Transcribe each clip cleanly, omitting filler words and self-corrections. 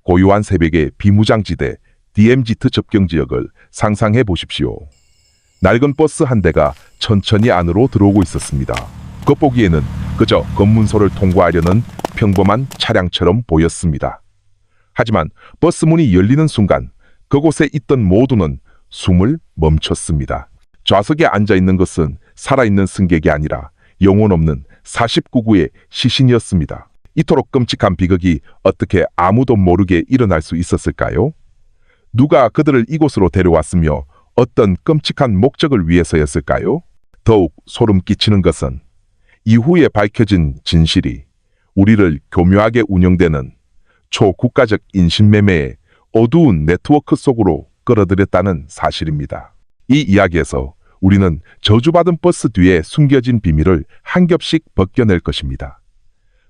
고요한 새벽의 비무장지대 DMZ 접경지역을 상상해 보십시오. 낡은 버스 한 대가 천천히 안으로 들어오고 있었습니다. 겉보기에는 그저 검문소를 통과하려는 평범한 차량처럼 보였습니다. 하지만 버스 문이 열리는 순간 그곳에 있던 모두는 숨을 멈췄습니다. 좌석에 앉아있는 것은 살아있는 승객이 아니라 영혼 없는 49구의 시신이었습니다. 이토록 끔찍한 비극이 어떻게 아무도 모르게 일어날 수 있었을까요? 누가 그들을 이곳으로 데려왔으며 어떤 끔찍한 목적을 위해서였을까요? 더욱 소름 끼치는 것은 이후에 밝혀진 진실이 우리를 교묘하게 운영되는 초국가적 인신매매의 어두운 네트워크 속으로 끌어들였다는 사실입니다. 이 이야기에서 우리는 저주받은 버스 뒤에 숨겨진 비밀을 한 겹씩 벗겨낼 것입니다.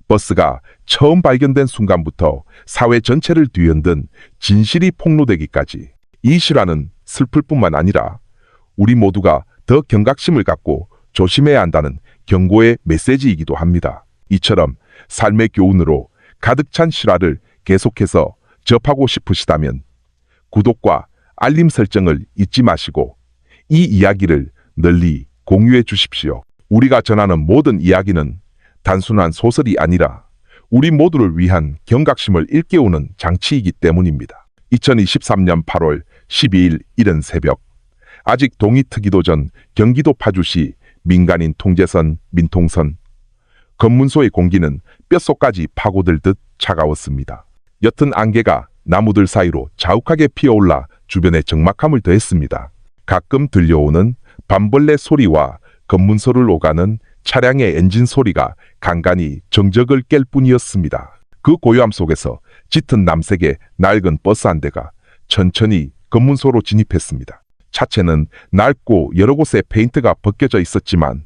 버스가 처음 발견된 순간부터 사회 전체를 뒤흔든 진실이 폭로되기까지 이 실화는 슬플 뿐만 아니라 우리 모두가 더 경각심을 갖고 조심해야 한다는 경고의 메시지이기도 합니다. 이처럼 삶의 교훈으로 가득 찬 실화를 계속해서 접하고 싶으시다면 구독과 알림 설정을 잊지 마시고 이 이야기를 널리 공유해 주십시오. 우리가 전하는 모든 이야기는 단순한 소설이 아니라 우리 모두를 위한 경각심을 일깨우는 장치이기 때문입니다. 2023년 8월 12일 이른 새벽, 아직 동이 트기도 전 경기도 파주시 민간인 통제선 민통선 검문소의 공기는 뼛속까지 파고들듯 차가웠습니다. 옅은 안개가 나무들 사이로 자욱하게 피어올라 주변에 적막함을 더했습니다. 가끔 들려오는 밤벌레 소리와 검문소를 오가는 차량의 엔진 소리가 간간히 정적을 깰 뿐이었습니다. 그 고요함 속에서 짙은 남색의 낡은 버스 한 대가 천천히 검문소로 진입했습니다. 차체는 낡고 여러 곳에 페인트가 벗겨져 있었지만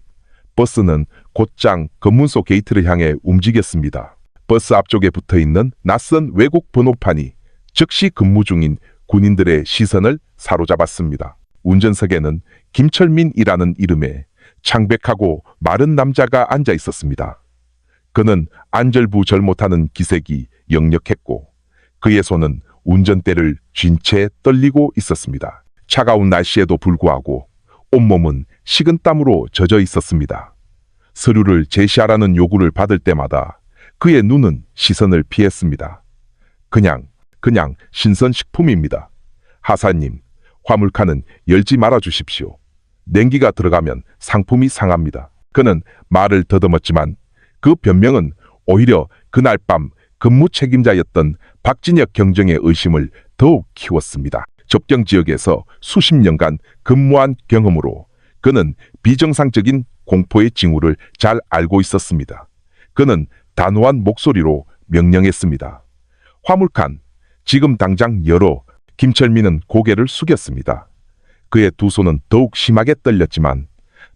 버스는 곧장 검문소 게이트를 향해 움직였습니다. 버스 앞쪽에 붙어있는 낯선 외국 번호판이 즉시 근무 중인 군인들의 시선을 사로잡았습니다. 운전석에는 김철민이라는 이름의 창백하고 마른 남자가 앉아 있었습니다. 그는 안절부절 못하는 기색이 역력했고 그의 손은 운전대를 쥔 채 떨리고 있었습니다. 차가운 날씨에도 불구하고 온몸은 식은땀으로 젖어 있었습니다. 서류를 제시하라는 요구를 받을 때마다 그의 눈은 시선을 피했습니다. 그냥 신선식품입니다. 하사님, 화물칸은 열지 말아 주십시오. 냉기가 들어가면 상품이 상합니다. 그는 말을 더듬었지만 그 변명은 오히려 그날 밤 근무 책임자였던 박진혁 경정의 의심을 더욱 키웠습니다. 접경 지역에서 수십 년간 근무한 경험으로 그는 비정상적인 공포의 징후를 잘 알고 있었습니다. 그는 단호한 목소리로 명령했습니다. 화물칸, 지금 당장 열어. 김철민은 고개를 숙였습니다. 그의 두 손은 더욱 심하게 떨렸지만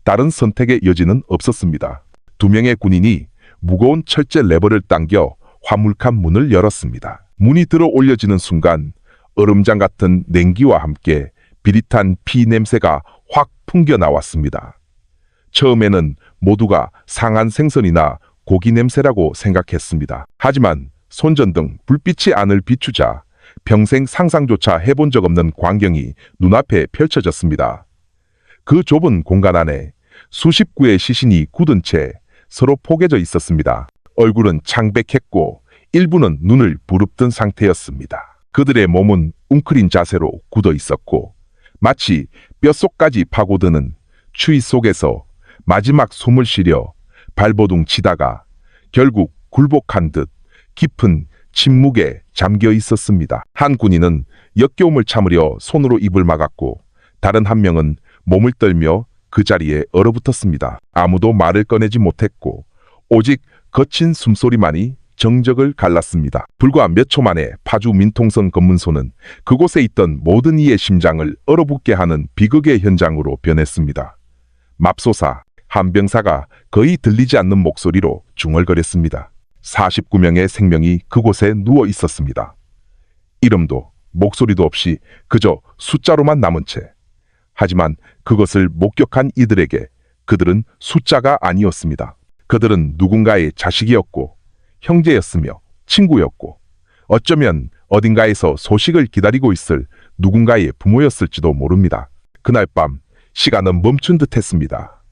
다른 선택의 여지는 없었습니다. 두 명의 군인이 무거운 철제 레버를 당겨 화물칸 문을 열었습니다. 문이 들어 올려지는 순간 얼음장 같은 냉기와 함께 비릿한 피 냄새가 확 풍겨 나왔습니다. 처음에는 모두가 상한 생선이나 고기 냄새라고 생각했습니다. 하지만 손전등 불빛이 안을 비추자 평생 상상조차 해본 적 없는 광경이 눈앞에 펼쳐졌습니다. 그 좁은 공간 안에 수십 구의 시신이 굳은 채 서로 포개져 있었습니다. 얼굴은 창백했고 일부는 눈을 부릅뜬 상태였습니다. 그들의 몸은 웅크린 자세로 굳어 있었고 마치 뼛속까지 파고드는 추위 속에서 마지막 숨을 쉬려 발버둥 치다가 결국 굴복한 듯 깊은 침묵에 잠겨 있었습니다. 한 군인은 역겨움을 참으려 손으로 입을 막았고 다른 한 명은 몸을 떨며 그 자리에 얼어붙었습니다. 아무도 말을 꺼내지 못했고 오직 거친 숨소리만이 정적을 갈랐습니다. 불과 몇 초 만에 파주 민통선 검문소는 그곳에 있던 모든 이의 심장을 얼어붙게 하는 비극의 현장으로 변했습니다. 맙소사, 한 병사가 거의 들리지 않는 목소리로 중얼거렸습니다. 49명의 생명이 그곳에 누워 있었습니다. 이름도 목소리도 없이 그저 숫자로만 남은 채. 하지만 그것을 목격한 이들에게 그들은 숫자가 아니었습니다. 그들은 누군가의 자식이었고 형제였으며 친구였고 어쩌면 어딘가에서 소식을 기다리고 있을 누군가의 부모였을지도 모릅니다. 그날 밤 시간은 멈춘 듯 했습니다.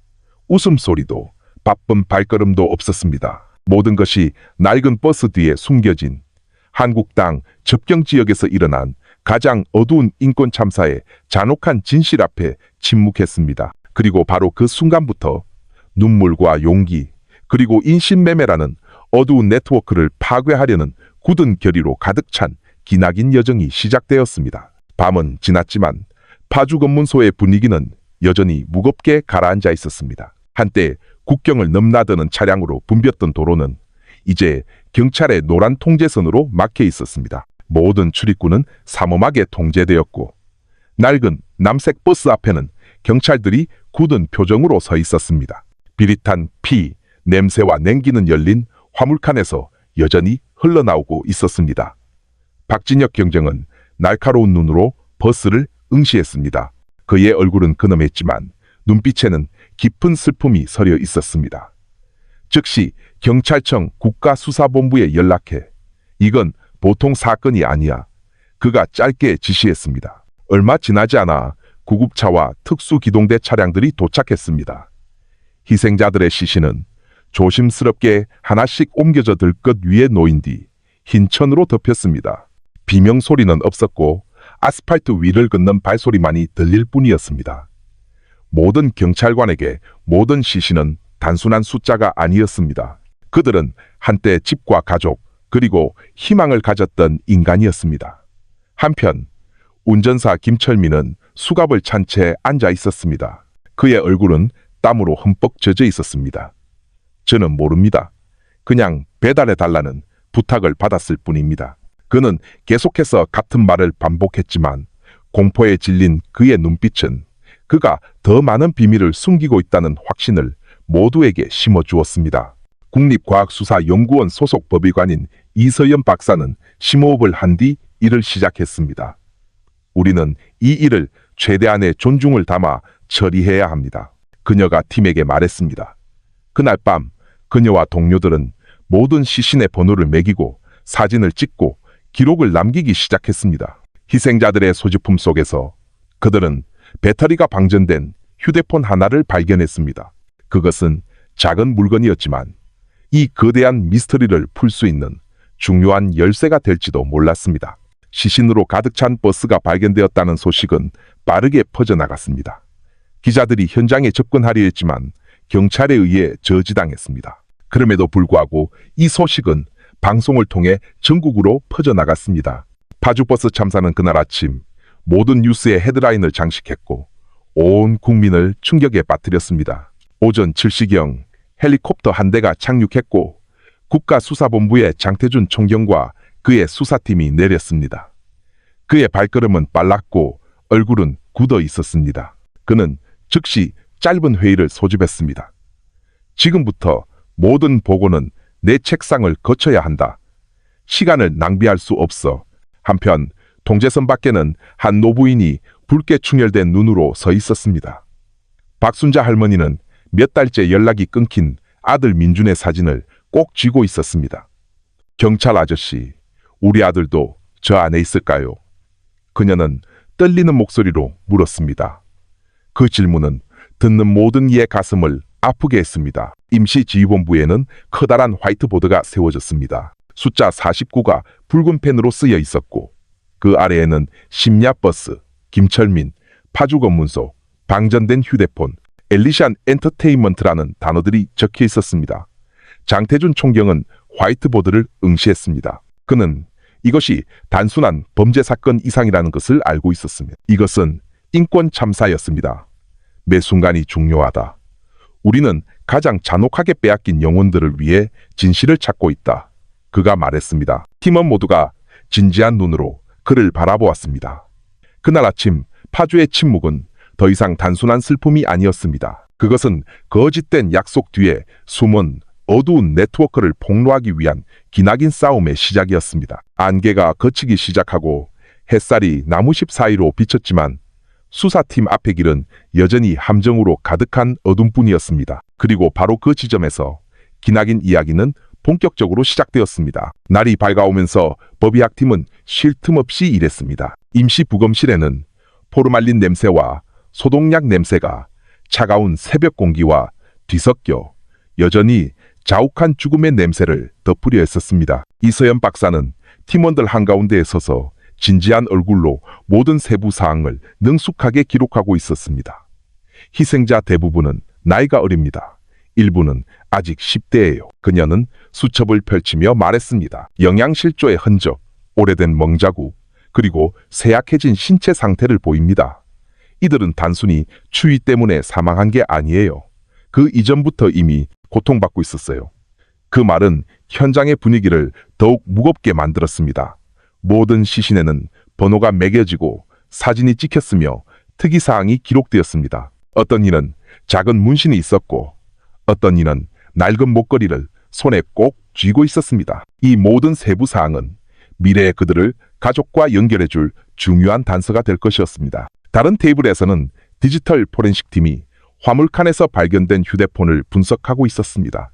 웃음소리도 바쁜 발걸음도 없었습니다. 모든 것이 낡은 버스 뒤에 숨겨진 한국 땅 접경지역에서 일어난 가장 어두운 인권 참사의 잔혹한 진실 앞에 침묵했습니다. 그리고 바로 그 순간부터 눈물과 용기, 그리고 인신매매라는 어두운 네트워크를 파괴하려는 굳은 결의로 가득 찬 기나긴 여정이 시작되었습니다. 밤은 지났지만 파주 검문소의 분위기는 여전히 무겁게 가라앉아 있었습니다. 한때 국경을 넘나드는 차량으로 붐볐던 도로는 이제 경찰의 노란 통제선으로 막혀 있었습니다. 모든 출입구는 삼엄하게 통제되었고 낡은 남색 버스 앞에는 경찰들이 굳은 표정으로 서 있었습니다. 비릿한 피, 냄새와 냉기는 열린 화물칸에서 여전히 흘러나오고 있었습니다. 박진혁 경정은 날카로운 눈으로 버스를 응시했습니다. 그의 얼굴은 근엄했지만 눈빛에는 깊은 슬픔이 서려 있었습니다. 즉시 경찰청 국가수사본부에 연락해 이건 보통 사건이 아니야. 그가 짧게 지시했습니다. 얼마 지나지 않아 구급차와 특수기동대 차량들이 도착했습니다. 희생자들의 시신은 조심스럽게 하나씩 옮겨져 들 것 위에 놓인 뒤 흰 천으로 덮였습니다. 비명소리는 없었고 아스팔트 위를 걷는 발소리만이 들릴 뿐이었습니다. 모든 경찰관에게 모든 시신은 단순한 숫자가 아니었습니다. 그들은 한때 집과 가족, 그리고 희망을 가졌던 인간이었습니다. 한편 운전사 김철민은 수갑을 찬 채 앉아 있었습니다. 그의 얼굴은 땀으로 흠뻑 젖어 있었습니다. 저는 모릅니다. 그냥 배달해달라는 부탁을 받았을 뿐입니다. 그는 계속해서 같은 말을 반복했지만 공포에 질린 그의 눈빛은 그가 더 많은 비밀을 숨기고 있다는 확신을 모두에게 심어주었습니다. 국립과학수사연구원 소속 법의관인 이서연 박사는 심호흡을 한 뒤 일을 시작했습니다. 우리는 이 일을 최대한의 존중을 담아 처리해야 합니다. 그녀가 팀에게 말했습니다. 그날 밤 그녀와 동료들은 모든 시신의 번호를 매기고 사진을 찍고 기록을 남기기 시작했습니다. 희생자들의 소지품 속에서 그들은 배터리가 방전된 휴대폰 하나를 발견했습니다. 그것은 작은 물건이었지만 이 거대한 미스터리를 풀 수 있는 중요한 열쇠가 될지도 몰랐습니다. 시신으로 가득 찬 버스가 발견되었다는 소식은 빠르게 퍼져나갔습니다. 기자들이 현장에 접근하려 했지만 경찰에 의해 저지당했습니다. 그럼에도 불구하고 이 소식은 방송을 통해 전국으로 퍼져나갔습니다. 파주버스 참사는 그날 아침 모든 뉴스의 헤드라인을 장식했고 온 국민을 충격에 빠뜨렸습니다. 오전 7시경 헬리콥터 한 대가 착륙했고 국가수사본부의 장태준 총경과 그의 수사팀이 내렸습니다. 그의 발걸음은 빨랐고 얼굴은 굳어 있었습니다. 그는 즉시 짧은 회의를 소집했습니다. 지금부터 모든 보고는 내 책상을 거쳐야 한다. 시간을 낭비할 수 없어. 한편 통제선 밖에는 한 노부인이 붉게 충혈된 눈으로 서 있었습니다. 박순자 할머니는 몇 달째 연락이 끊긴 아들 민준의 사진을 꼭 쥐고 있었습니다. 경찰 아저씨, 우리 아들도 저 안에 있을까요? 그녀는 떨리는 목소리로 물었습니다. 그 질문은 듣는 모든 이의 가슴을 아프게 했습니다. 임시지휘본부에는 커다란 화이트보드가 세워졌습니다. 숫자 49가 붉은 펜으로 쓰여 있었고 그 아래에는 심야버스, 김철민, 파주검문소, 방전된 휴대폰, 엘리샨 엔터테인먼트라는 단어들이 적혀 있었습니다. 장태준 총경은 화이트보드를 응시했습니다. 그는 이것이 단순한 범죄 사건 이상이라는 것을 알고 있었습니다. 이것은 인권 참사였습니다. 매 순간이 중요하다. 우리는 가장 잔혹하게 빼앗긴 영혼들을 위해 진실을 찾고 있다. 그가 말했습니다. 팀원 모두가 진지한 눈으로 그를 바라보았습니다. 그날 아침 파주의 침묵은 더 이상 단순한 슬픔이 아니었습니다. 그것은 거짓된 약속 뒤에 숨은 어두운 네트워크를 폭로하기 위한 기나긴 싸움의 시작이었습니다. 안개가 걷히기 시작하고 햇살이 나무십 사이로 비쳤지만 수사팀 앞의 길은 여전히 함정으로 가득한 어둠뿐이었습니다. 그리고 바로 그 지점에서 기나긴 이야기는 본격적으로 시작되었습니다. 날이 밝아오면서 법의학팀은 쉴 틈 없이 일했습니다. 임시 부검실에는 포르말린 냄새와 소독약 냄새가 차가운 새벽 공기와 뒤섞여 여전히 자욱한 죽음의 냄새를 덮으려 했었습니다. 이서연 박사는 팀원들 한가운데에 서서 진지한 얼굴로 모든 세부 사항을 능숙하게 기록하고 있었습니다. 희생자 대부분은 나이가 어립니다. 일부는 아직 10대예요. 그녀는 수첩을 펼치며 말했습니다. 영양실조의 흔적, 오래된 멍자국, 그리고 쇠약해진 신체 상태를 보입니다. 이들은 단순히 추위 때문에 사망한 게 아니에요. 그 이전부터 이미 고통받고 있었어요. 그 말은 현장의 분위기를 더욱 무겁게 만들었습니다. 모든 시신에는 번호가 매겨지고 사진이 찍혔으며 특이사항이 기록되었습니다. 어떤 이는 작은 문신이 있었고 어떤 이는 낡은 목걸이를 손에 꼭 쥐고 있었습니다. 이 모든 세부사항은 미래의 그들을 가족과 연결해줄 중요한 단서가 될 것이었습니다. 다른 테이블에서는 디지털 포렌식 팀이 화물칸에서 발견된 휴대폰을 분석하고 있었습니다.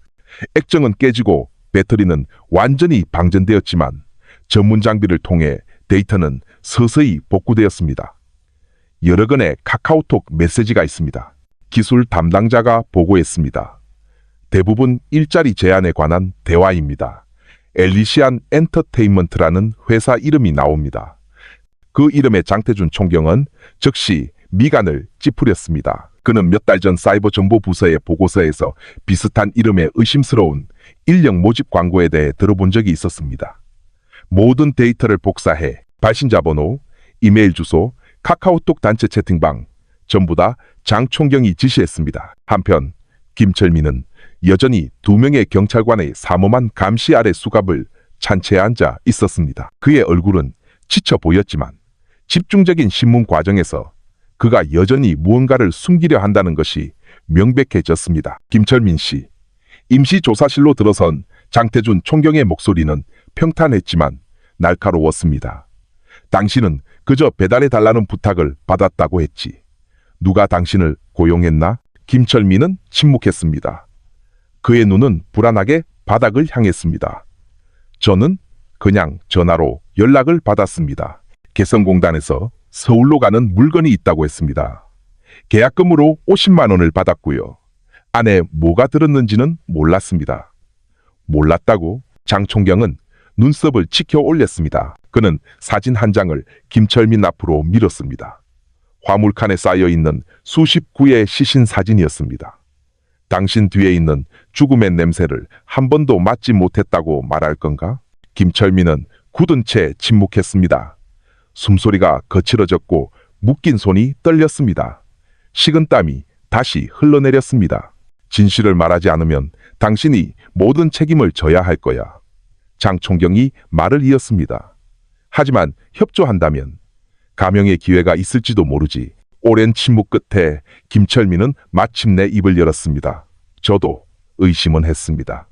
액정은 깨지고 배터리는 완전히 방전되었지만 전문 장비를 통해 데이터는 서서히 복구되었습니다. 여러 건의 카카오톡 메시지가 있습니다. 기술 담당자가 보고했습니다. 대부분 일자리 제한에 관한 대화입니다. 엘리시안 엔터테인먼트라는 회사 이름이 나옵니다. 그 이름의 장태준 총경은 즉시 미간을 찌푸렸습니다. 그는 몇 달 전 사이버 정보 부서의 보고서에서 비슷한 이름의 의심스러운 인력 모집 광고에 대해 들어본 적이 있었습니다. 모든 데이터를 복사해 발신자 번호, 이메일 주소, 카카오톡 단체 채팅방 전부 다 장 총경이 지시했습니다. 한편 김철민은 여전히 2명의 경찰관의 삼엄한 감시 아래 수갑을 찬 채 앉아 있었습니다. 그의 얼굴은 지쳐 보였지만 집중적인 신문 과정에서 그가 여전히 무언가를 숨기려 한다는 것이 명백해졌습니다. 김철민 씨, 임시조사실로 들어선 장태준 총경의 목소리는 평탄했지만 날카로웠습니다. 당신은 그저 배달해달라는 부탁을 받았다고 했지. 누가 당신을 고용했나? 김철민은 침묵했습니다. 그의 눈은 불안하게 바닥을 향했습니다. 저는 그냥 전화로 연락을 받았습니다. 개성공단에서 서울로 가는 물건이 있다고 했습니다. 계약금으로 50만 원을 받았고요. 안에 뭐가 들었는지는 몰랐습니다. 몰랐다고? 장 총경은 눈썹을 치켜 올렸습니다. 그는 사진 한 장을 김철민 앞으로 밀었습니다. 화물칸에 쌓여있는 수십 구의 시신 사진이었습니다. 당신 뒤에 있는 죽음의 냄새를 한 번도 맡지 못했다고 말할 건가? 김철민은 굳은 채 침묵했습니다. 숨소리가 거칠어졌고 묶인 손이 떨렸습니다. 식은땀이 다시 흘러내렸습니다. 진실을 말하지 않으면 당신이 모든 책임을 져야 할 거야. 장 총경이 말을 이었습니다. 하지만 협조한다면 감형의 기회가 있을지도 모르지. 오랜 침묵 끝에 김철민은 마침내 입을 열었습니다. 저도 의심은 했습니다.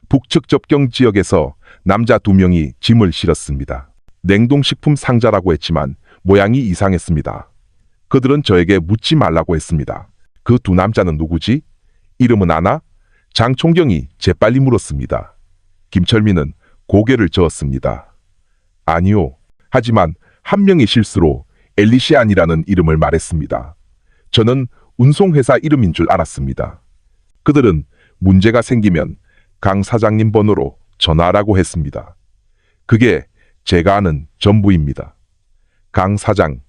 북측 접경 지역에서 남자 2명이 짐을 실었습니다. 냉동식품 상자라고 했지만 모양이 이상했습니다. 그들은 저에게 묻지 말라고 했습니다. 그 2 남자는 누구지? 이름은 아나? 장 총경이 재빨리 물었습니다. 김철민은 고개를 저었습니다. 아니요. 하지만 한 명이 실수로 엘리시안이라는 이름을 말했습니다. 저는 운송회사 이름인 줄 알았습니다. 그들은 문제가 생기면 강 사장님 번호로 전화하라고 했습니다. 그게 제가 아는 전부입니다. 강 사장,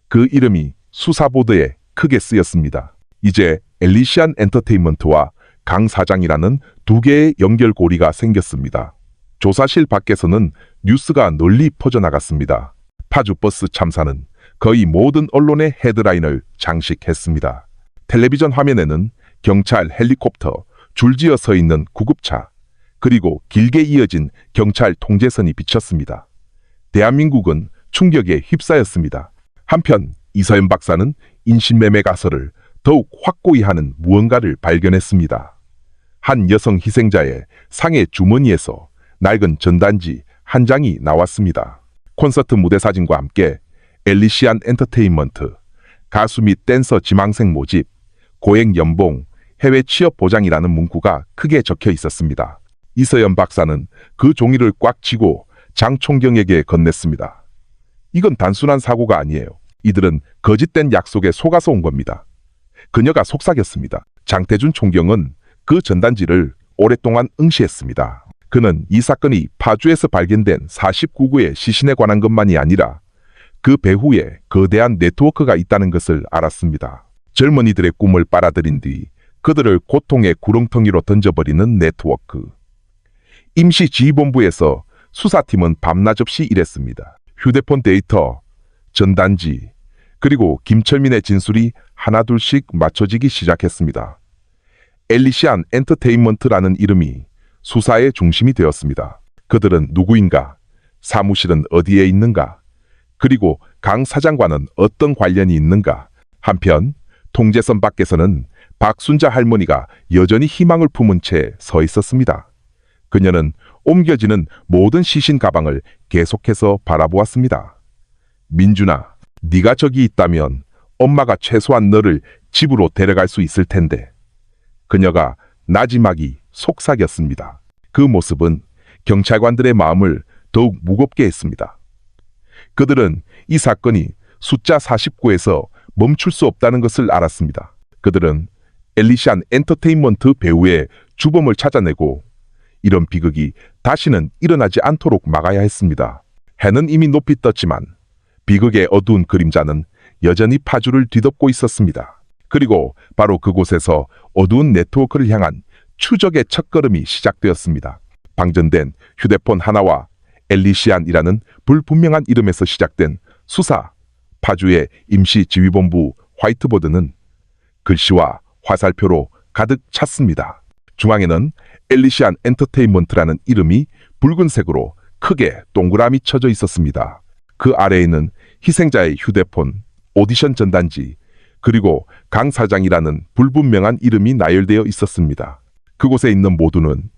그 이름이 수사보도에 크게 쓰였습니다. 이제 엘리시안 엔터테인먼트와 강 사장이라는 2개의 연결고리가 생겼습니다. 조사실 밖에서는 뉴스가 널리 퍼져나갔습니다. 파주버스 참사는 거의 모든 언론의 헤드라인을 장식했습니다. 텔레비전 화면에는 경찰 헬리콥터, 줄지어 서 있는 구급차, 그리고 길게 이어진 경찰 통제선이 비쳤습니다. 대한민국은 충격에 휩싸였습니다. 한편 이서연 박사는 인신매매 가설을 더욱 확고히 하는 무언가를 발견했습니다. 한 여성 희생자의 상해 주머니에서 낡은 전단지 한 장이 나왔습니다. 콘서트 무대 사진과 함께 엘리시안 엔터테인먼트, 가수 및 댄서 지망생 모집, 고액 연봉, 해외 취업 보장이라는 문구가 크게 적혀 있었습니다. 이서연 박사는 그 종이를 꽉 쥐고 장 총경에게 건넸습니다. 이건 단순한 사고가 아니에요. 이들은 거짓된 약속에 속아서 온 겁니다. 그녀가 속삭였습니다. 장태준 총경은 그 전단지를 오랫동안 응시했습니다. 그는 이 사건이 파주에서 발견된 49구의 시신에 관한 것만이 아니라 그 배후에 거대한 네트워크가 있다는 것을 알았습니다. 젊은이들의 꿈을 빨아들인 뒤 그들을 고통의 구렁텅이로 던져버리는 네트워크. 임시지휘본부에서 수사팀은 밤낮없이 일했습니다. 휴대폰 데이터, 전단지, 그리고 김철민의 진술이 하나둘씩 맞춰지기 시작했습니다. 엘리시안 엔터테인먼트라는 이름이 수사의 중심이 되었습니다. 그들은 누구인가? 사무실은 어디에 있는가? 그리고 강 사장과는 어떤 관련이 있는가? 한편 통제선 밖에서는 박순자 할머니가 여전히 희망을 품은 채 서 있었습니다. 그녀는 옮겨지는 모든 시신 가방을 계속해서 바라보았습니다. 민준아, 네가 저기 있다면 엄마가 최소한 너를 집으로 데려갈 수 있을 텐데. 그녀가 나지막이 속삭였습니다. 그 모습은 경찰관들의 마음을 더욱 무겁게 했습니다. 그들은 이 사건이 숫자 49에서 멈출 수 없다는 것을 알았습니다. 그들은 엘리시안 엔터테인먼트 배우의 주범을 찾아내고 이런 비극이 다시는 일어나지 않도록 막아야 했습니다. 해는 이미 높이 떴지만 비극의 어두운 그림자는 여전히 파주를 뒤덮고 있었습니다. 그리고 바로 그곳에서 어두운 네트워크를 향한 추적의 첫걸음이 시작되었습니다. 방전된 휴대폰 하나와 엘리시안이라는 불분명한 이름에서 시작된 수사. 파주의 임시지휘본부 화이트보드는 글씨와 화살표로 가득 찼습니다. 중앙에는 엘리시안 엔터테인먼트라는 이름이 붉은색으로 크게 동그라미 쳐져 있었습니다. 그 아래에는 희생자의 휴대폰, 오디션 전단지, 그리고 강 사장이라는 불분명한 이름이 나열되어 있었습니다. 그곳에 있는 모두는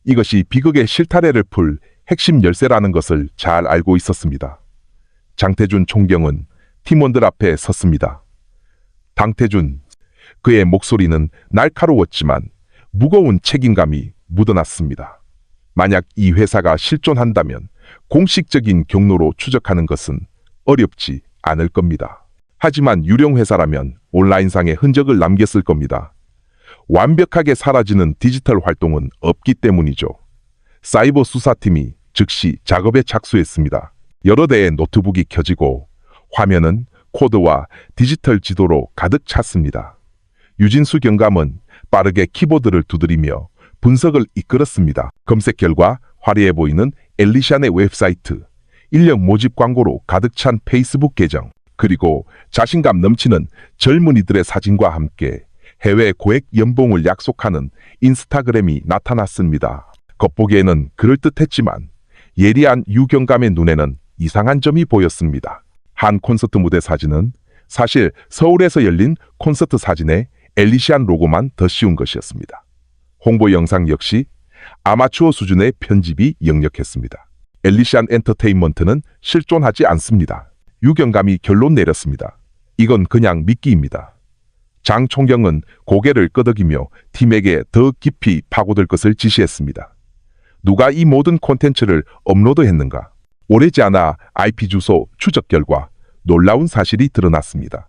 이것이 비극의 실타래를 풀 핵심 열쇠라는 것을 잘 알고 있었습니다. 장태준 총경은 팀원들 앞에 섰습니다. 장태준, 그의 목소리는 날카로웠지만 무거운 책임감이 묻어났습니다. 만약 이 회사가 실존한다면 공식적인 경로로 추적하는 것은 어렵지 않을 겁니다. 하지만 유령 회사라면 온라인상의 흔적을 남겼을 겁니다. 완벽하게 사라지는 디지털 활동은 없기 때문이죠. 사이버 수사팀이 즉시 작업에 착수했습니다. 여러 대의 노트북이 켜지고 화면은 코드와 디지털 지도로 가득 찼습니다. 유진수 경감은 빠르게 키보드를 두드리며 분석을 이끌었습니다. 검색 결과 화려해 보이는 엘리시안의 웹사이트, 인력 모집 광고로 가득 찬 페이스북 계정, 그리고 자신감 넘치는 젊은이들의 사진과 함께 해외 고액 연봉을 약속하는 인스타그램이 나타났습니다. 겉보기에는 그럴듯했지만 예리한 유경감의 눈에는 이상한 점이 보였습니다. 한 콘서트 무대 사진은 사실 서울에서 열린 콘서트 사진에 엘리시안 로고만 더 씌운 것이었습니다. 홍보 영상 역시 아마추어 수준의 편집이 역력했습니다. 엘리시안 엔터테인먼트는 실존하지 않습니다. 유경감이 결론 내렸습니다. 이건 그냥 미끼입니다. 장 총경은 고개를 끄덕이며 팀에게 더 깊이 파고들 것을 지시했습니다. 누가 이 모든 콘텐츠를 업로드했는가? 오래지 않아 IP 주소 추적 결과 놀라운 사실이 드러났습니다.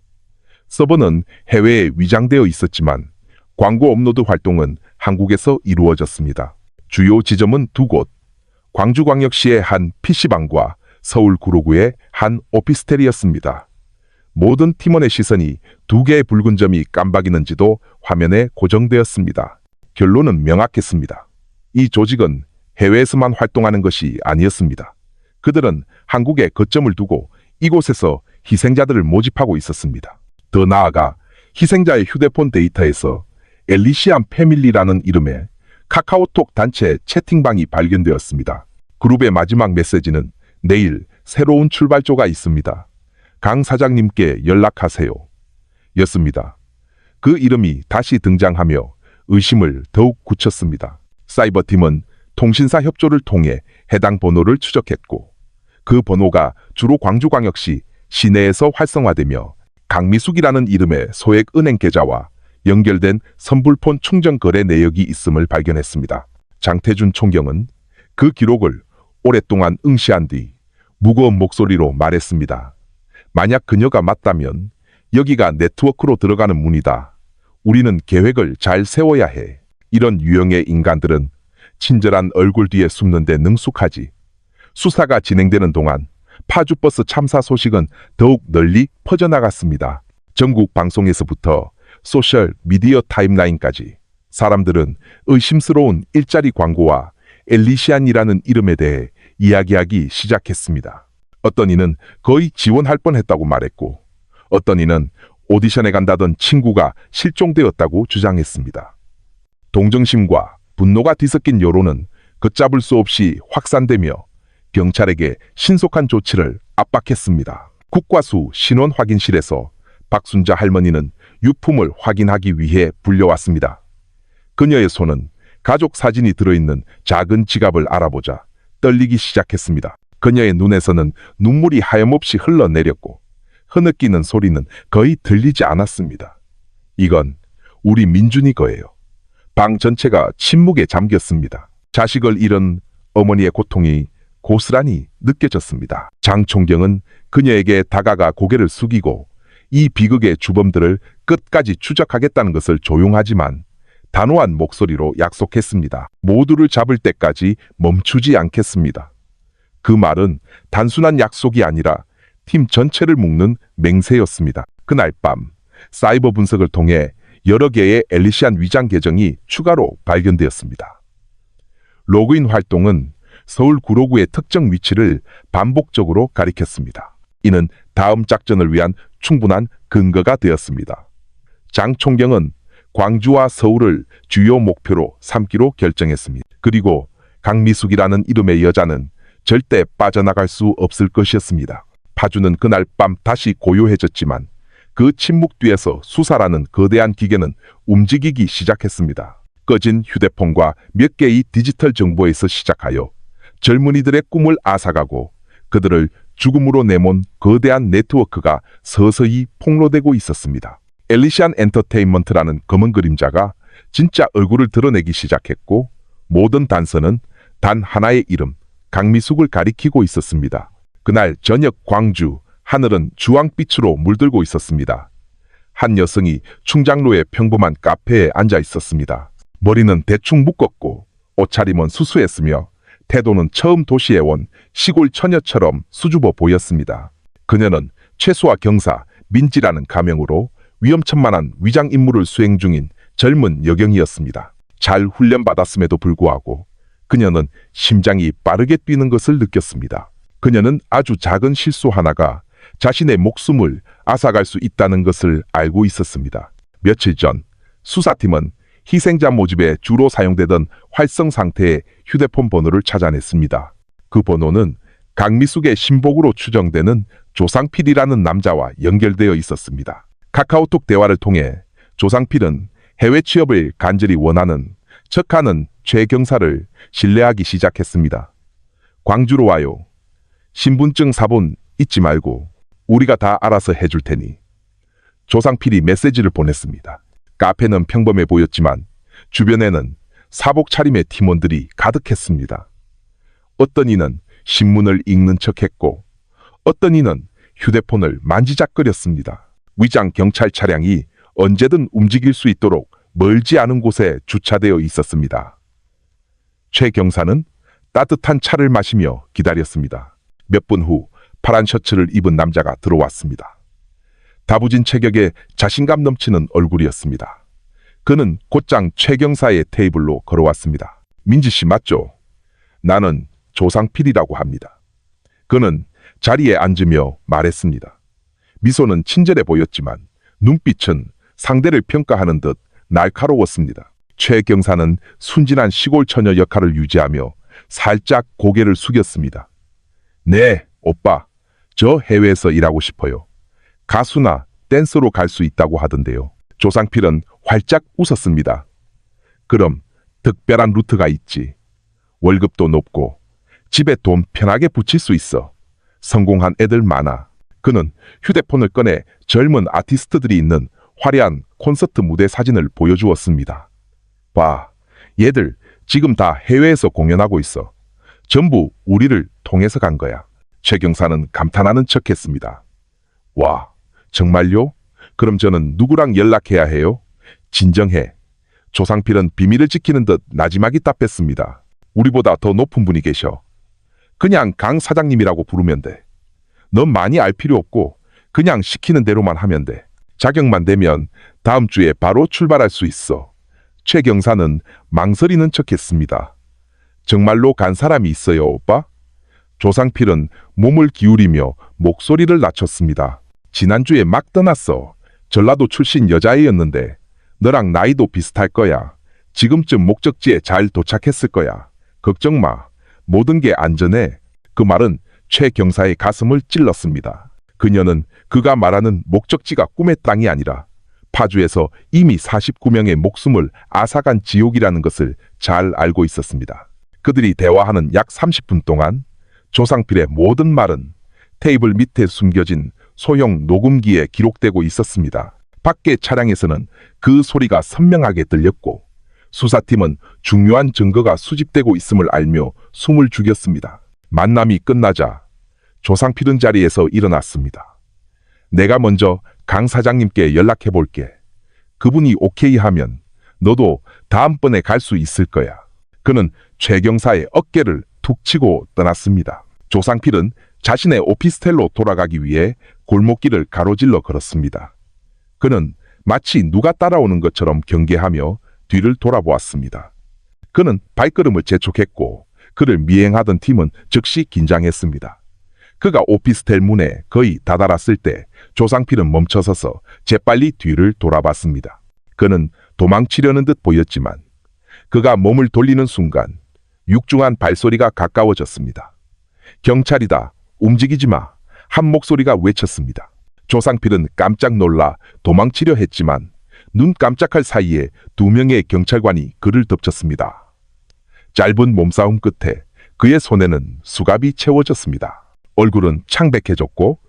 서버는 해외에 위장되어 있었지만 광고 업로드 활동은 한국에서 이루어졌습니다. 주요 지점은 두 곳, 광주광역시의 한 PC방과 서울 구로구의 한 오피스텔이었습니다. 모든 팀원의 시선이 두 개의 붉은 점이 깜박이는지도 화면에 고정되었습니다. 결론은 명확했습니다. 이 조직은 해외에서만 활동하는 것이 아니었습니다. 그들은 한국에 거점을 두고 이곳에서 희생자들을 모집하고 있었습니다. 더 나아가 희생자의 휴대폰 데이터에서 엘리시안 패밀리라는 이름의 카카오톡 단체 채팅방이 발견되었습니다. 그룹의 마지막 메시지는 내일 새로운 출발조가 있습니다. 강 사장님께 연락하세요. 였습니다. 그 이름이 다시 등장하며 의심을 더욱 굳혔습니다. 사이버팀은 통신사 협조를 통해 해당 번호를 추적했고 그 번호가 주로 광주광역시 시내에서 활성화되며 강미숙이라는 이름의 소액 은행 계좌와 연결된 선불폰 충전 거래 내역이 있음을 발견했습니다. 장태준 총경은 그 기록을 오랫동안 응시한 뒤 무거운 목소리로 말했습니다. 만약 그녀가 맞다면 여기가 네트워크로 들어가는 문이다. 우리는 계획을 잘 세워야 해. 이런 유형의 인간들은 친절한 얼굴 뒤에 숨는데 능숙하지. 수사가 진행되는 동안 파주버스 참사 소식은 더욱 널리 퍼져나갔습니다. 전국 방송에서부터 소셜 미디어 타임라인까지 사람들은 의심스러운 일자리 광고와 엘리시안이라는 이름에 대해 이야기하기 시작했습니다. 어떤 이는 거의 지원할 뻔했다고 말했고, 어떤 이는 오디션에 간다던 친구가 실종되었다고 주장했습니다. 동정심과 분노가 뒤섞인 여론은 걷잡을 수 없이 확산되며 경찰에게 신속한 조치를 압박했습니다. 국과수 신원 확인실에서 박순자 할머니는 유품을 확인하기 위해 불려왔습니다. 그녀의 손은 가족 사진이 들어있는 작은 지갑을 알아보자 떨리기 시작했습니다. 그녀의 눈에서는 눈물이 하염없이 흘러내렸고 흐느끼는 소리는 거의 들리지 않았습니다. 이건 우리 민준이 거예요. 방 전체가 침묵에 잠겼습니다. 자식을 잃은 어머니의 고통이 고스란히 느껴졌습니다. 장 총경은 그녀에게 다가가 고개를 숙이고 이 비극의 주범들을 끝까지 추적하겠다는 것을 조용하지만 단호한 목소리로 약속했습니다. 모두를 잡을 때까지 멈추지 않겠습니다. 그 말은 단순한 약속이 아니라 팀 전체를 묶는 맹세였습니다. 그날 밤 사이버 분석을 통해 여러 개의 엘리시안 위장 계정이 추가로 발견되었습니다. 로그인 활동은 서울 구로구의 특정 위치를 반복적으로 가리켰습니다. 이는 다음 작전을 위한 충분한 근거가 되었습니다. 장 총경은 광주와 서울을 주요 목표로 삼기로 결정했습니다. 그리고 강미숙이라는 이름의 여자는 절대 빠져나갈 수 없을 것이었습니다. 파주는 그날 밤 다시 고요해졌지만 그 침묵 뒤에서 수사라는 거대한 기계는 움직이기 시작했습니다. 꺼진 휴대폰과 몇 개의 디지털 정보에서 시작하여 젊은이들의 꿈을 앗아가고 그들을 죽음으로 내몬 거대한 네트워크가 서서히 폭로되고 있었습니다. 엘리시안 엔터테인먼트라는 검은 그림자가 진짜 얼굴을 드러내기 시작했고 모든 단서는 단 하나의 이름, 강미숙을 가리키고 있었습니다. 그날 저녁 광주, 하늘은 주황빛으로 물들고 있었습니다. 한 여성이 충장로의 평범한 카페에 앉아 있었습니다. 머리는 대충 묶었고 옷차림은 수수했으며 태도는 처음 도시에 온 시골 처녀처럼 수줍어 보였습니다. 그녀는 최수아 경사 민지라는 가명으로 위험천만한 위장 임무를 수행 중인 젊은 여경이었습니다. 잘 훈련받았음에도 불구하고 그녀는 심장이 빠르게 뛰는 것을 느꼈습니다. 그녀는 아주 작은 실수 하나가 자신의 목숨을 앗아갈 수 있다는 것을 알고 있었습니다. 며칠 전 수사팀은 희생자 모집에 주로 사용되던 활성 상태의 휴대폰 번호를 찾아냈습니다. 그 번호는 강미숙의 신복으로 추정되는 조상필이라는 남자와 연결되어 있었습니다. 카카오톡 대화를 통해 조상필은 해외 취업을 간절히 원하는 척하는 최 경사를 신뢰하기 시작했습니다. 광주로 와요. 신분증 사본 잊지 말고 우리가 다 알아서 해줄 테니. 조상필이 메시지를 보냈습니다. 카페는 평범해 보였지만 주변에는 사복 차림의 팀원들이 가득했습니다. 어떤 이는 신문을 읽는 척했고 어떤 이는 휴대폰을 만지작거렸습니다. 위장 경찰 차량이 언제든 움직일 수 있도록 멀지 않은 곳에 주차되어 있었습니다. 최 경사는 따뜻한 차를 마시며 기다렸습니다. 몇 분 후 파란 셔츠를 입은 남자가 들어왔습니다. 다부진 체격에 자신감 넘치는 얼굴이었습니다. 그는 곧장 최 경사의 테이블로 걸어왔습니다. 민지 씨 맞죠? 나는 조상필이라고 합니다. 그는 자리에 앉으며 말했습니다. 미소는 친절해 보였지만 눈빛은 상대를 평가하는 듯 날카로웠습니다. 최 경사는 순진한 시골 처녀 역할을 유지하며 살짝 고개를 숙였습니다. 네, 오빠. 저 해외에서 일하고 싶어요. 가수나 댄서로 갈 수 있다고 하던데요. 조상필은 활짝 웃었습니다. 그럼 특별한 루트가 있지. 월급도 높고 집에 돈 편하게 붙일 수 있어. 성공한 애들 많아. 그는 휴대폰을 꺼내 젊은 아티스트들이 있는 화려한 콘서트 무대 사진을 보여주었습니다. 봐, 얘들 지금 다 해외에서 공연하고 있어. 전부 우리를 통해서 간 거야. 최 경사는 감탄하는 척했습니다. 와, 정말요? 그럼 저는 누구랑 연락해야 해요? 진정해. 조상필은 비밀을 지키는 듯 나지막이 답했습니다. 우리보다 더 높은 분이 계셔. 그냥 강 사장님이라고 부르면 돼. 넌 많이 알 필요 없고 그냥 시키는 대로만 하면 돼. 자격만 되면 다음 주에 바로 출발할 수 있어. 최 경사는 망설이는 척했습니다. 정말로 간 사람이 있어요, 오빠? 조상필은 몸을 기울이며 목소리를 낮췄습니다. 지난주에 막 떠났어. 전라도 출신 여자애였는데 너랑 나이도 비슷할 거야. 지금쯤 목적지에 잘 도착했을 거야. 걱정 마. 모든 게 안전해. 그 말은 최 경사의 가슴을 찔렀습니다. 그녀는 그가 말하는 목적지가 꿈의 땅이 아니라 파주에서 이미 49명의 목숨을 앗아간 지옥이라는 것을 잘 알고 있었습니다. 그들이 대화하는 약 30분 동안 조상필의 모든 말은 테이블 밑에 숨겨진 소형 녹음기에 기록되고 있었습니다. 밖의 차량에서는 그 소리가 선명하게 들렸고 수사팀은 중요한 증거가 수집되고 있음을 알며 숨을 죽였습니다. 만남이 끝나자 조상필은 자리에서 일어났습니다. 내가 먼저 강 사장님께 연락해 볼게. 그분이 오케이 하면 너도 다음번에 갈 수 있을 거야. 그는 최 경사의 어깨를 툭 치고 떠났습니다. 조상필은 자신의 오피스텔로 돌아가기 위해 골목길을 가로질러 걸었습니다. 그는 마치 누가 따라오는 것처럼 경계하며 뒤를 돌아보았습니다. 그는 발걸음을 재촉했고 그를 미행하던 팀은 즉시 긴장했습니다. 그가 오피스텔 문에 거의 다다랐을 때 조상필은 멈춰서서 재빨리 뒤를 돌아봤습니다. 그는 도망치려는 듯 보였지만 그가 몸을 돌리는 순간 육중한 발소리가 가까워졌습니다. 경찰이다. 움직이지 마. 한 목소리가 외쳤습니다. 조상필은 깜짝 놀라 도망치려 했지만 눈 깜짝할 사이에 2명의 경찰관이 그를 덮쳤습니다. 짧은 몸싸움 끝에 그의 손에는 수갑이 채워졌습니다. 얼굴은 창백해졌고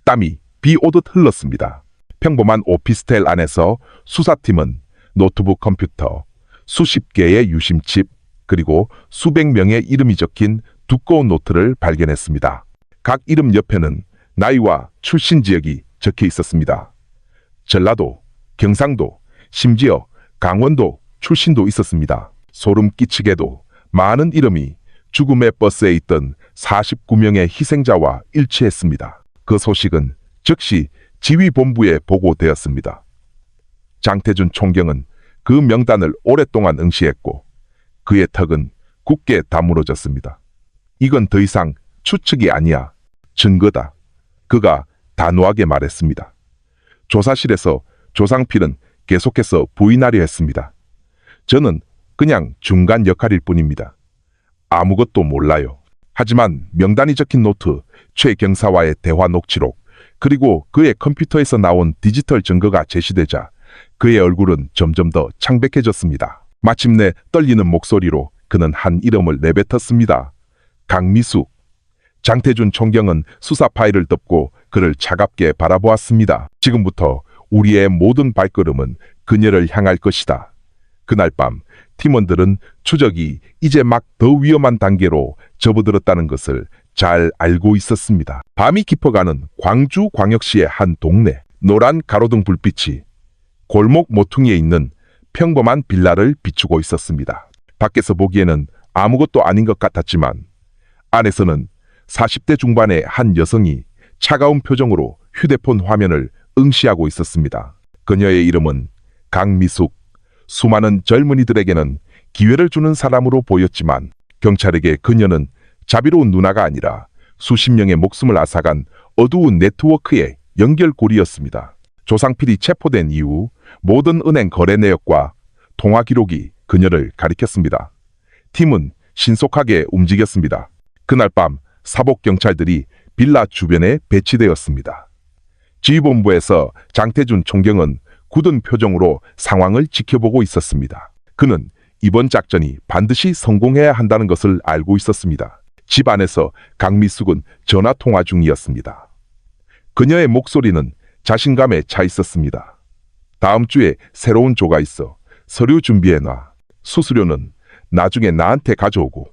땀이 비 오듯 흘렀습니다. 평범한 오피스텔 안에서 수사팀은 노트북 컴퓨터, 수십 개의 유심칩, 그리고 수백 명의 이름이 적힌 두꺼운 노트를 발견했습니다. 각 이름 옆에는 나이와 출신 지역이 적혀 있었습니다. 전라도, 경상도, 심지어 강원도 출신도 있었습니다. 소름 끼치게도 많은 이름이 죽음의 버스에 있던 49명의 희생자와 일치했습니다. 그 소식은 즉시 지휘본부에 보고되었습니다. 장태준 총경은 그 명단을 오랫동안 응시했고 그의 턱은 굳게 다물어졌습니다. 이건 더 이상 추측이 아니야. 증거다. 그가 단호하게 말했습니다. 조사실에서 조상필은 계속해서 부인하려 했습니다. 저는 그냥 중간 역할일 뿐입니다. 아무것도 몰라요. 하지만 명단이 적힌 노트, 최 경사와의 대화 녹취록, 그리고 그의 컴퓨터에서 나온 디지털 증거가 제시되자 그의 얼굴은 점점 더 창백해졌습니다. 마침내 떨리는 목소리로 그는 한 이름을 내뱉었습니다. 강미숙. 장태준 총경은 수사 파일을 덮고 그를 차갑게 바라보았습니다. 지금부터 우리의 모든 발걸음은 그녀를 향할 것이다. 그날 밤 팀원들은 추적이 이제 막 더 위험한 단계로 접어들었다는 것을 잘 알고 있었습니다. 밤이 깊어가는 광주광역시의 한 동네. 노란 가로등 불빛이 골목 모퉁이에 있는 평범한 빌라를 비추고 있었습니다. 밖에서 보기에는 아무것도 아닌 것 같았지만 안에서는 40대 중반의 한 여성이 차가운 표정으로 휴대폰 화면을 응시하고 있었습니다. 그녀의 이름은 강미숙. 수많은 젊은이들에게는 기회를 주는 사람으로 보였지만 경찰에게 그녀는 자비로운 누나가 아니라 수십 명의 목숨을 앗아간 어두운 네트워크의 연결고리였습니다. 조상필이 체포된 이후 모든 은행 거래 내역과 통화 기록이 그녀를 가리켰습니다. 팀은 신속하게 움직였습니다. 그날 밤 사복 경찰들이 빌라 주변에 배치되었습니다. 지휘본부에서 장태준 총경은 굳은 표정으로 상황을 지켜보고 있었습니다. 그는 이번 작전이 반드시 성공해야 한다는 것을 알고 있었습니다. 집 안에서 강미숙은 전화 통화 중이었습니다. 그녀의 목소리는 자신감에 차 있었습니다. 다음 주에 새로운 조가 있어. 서류 준비해놔. 수수료는 나중에 나한테 가져오고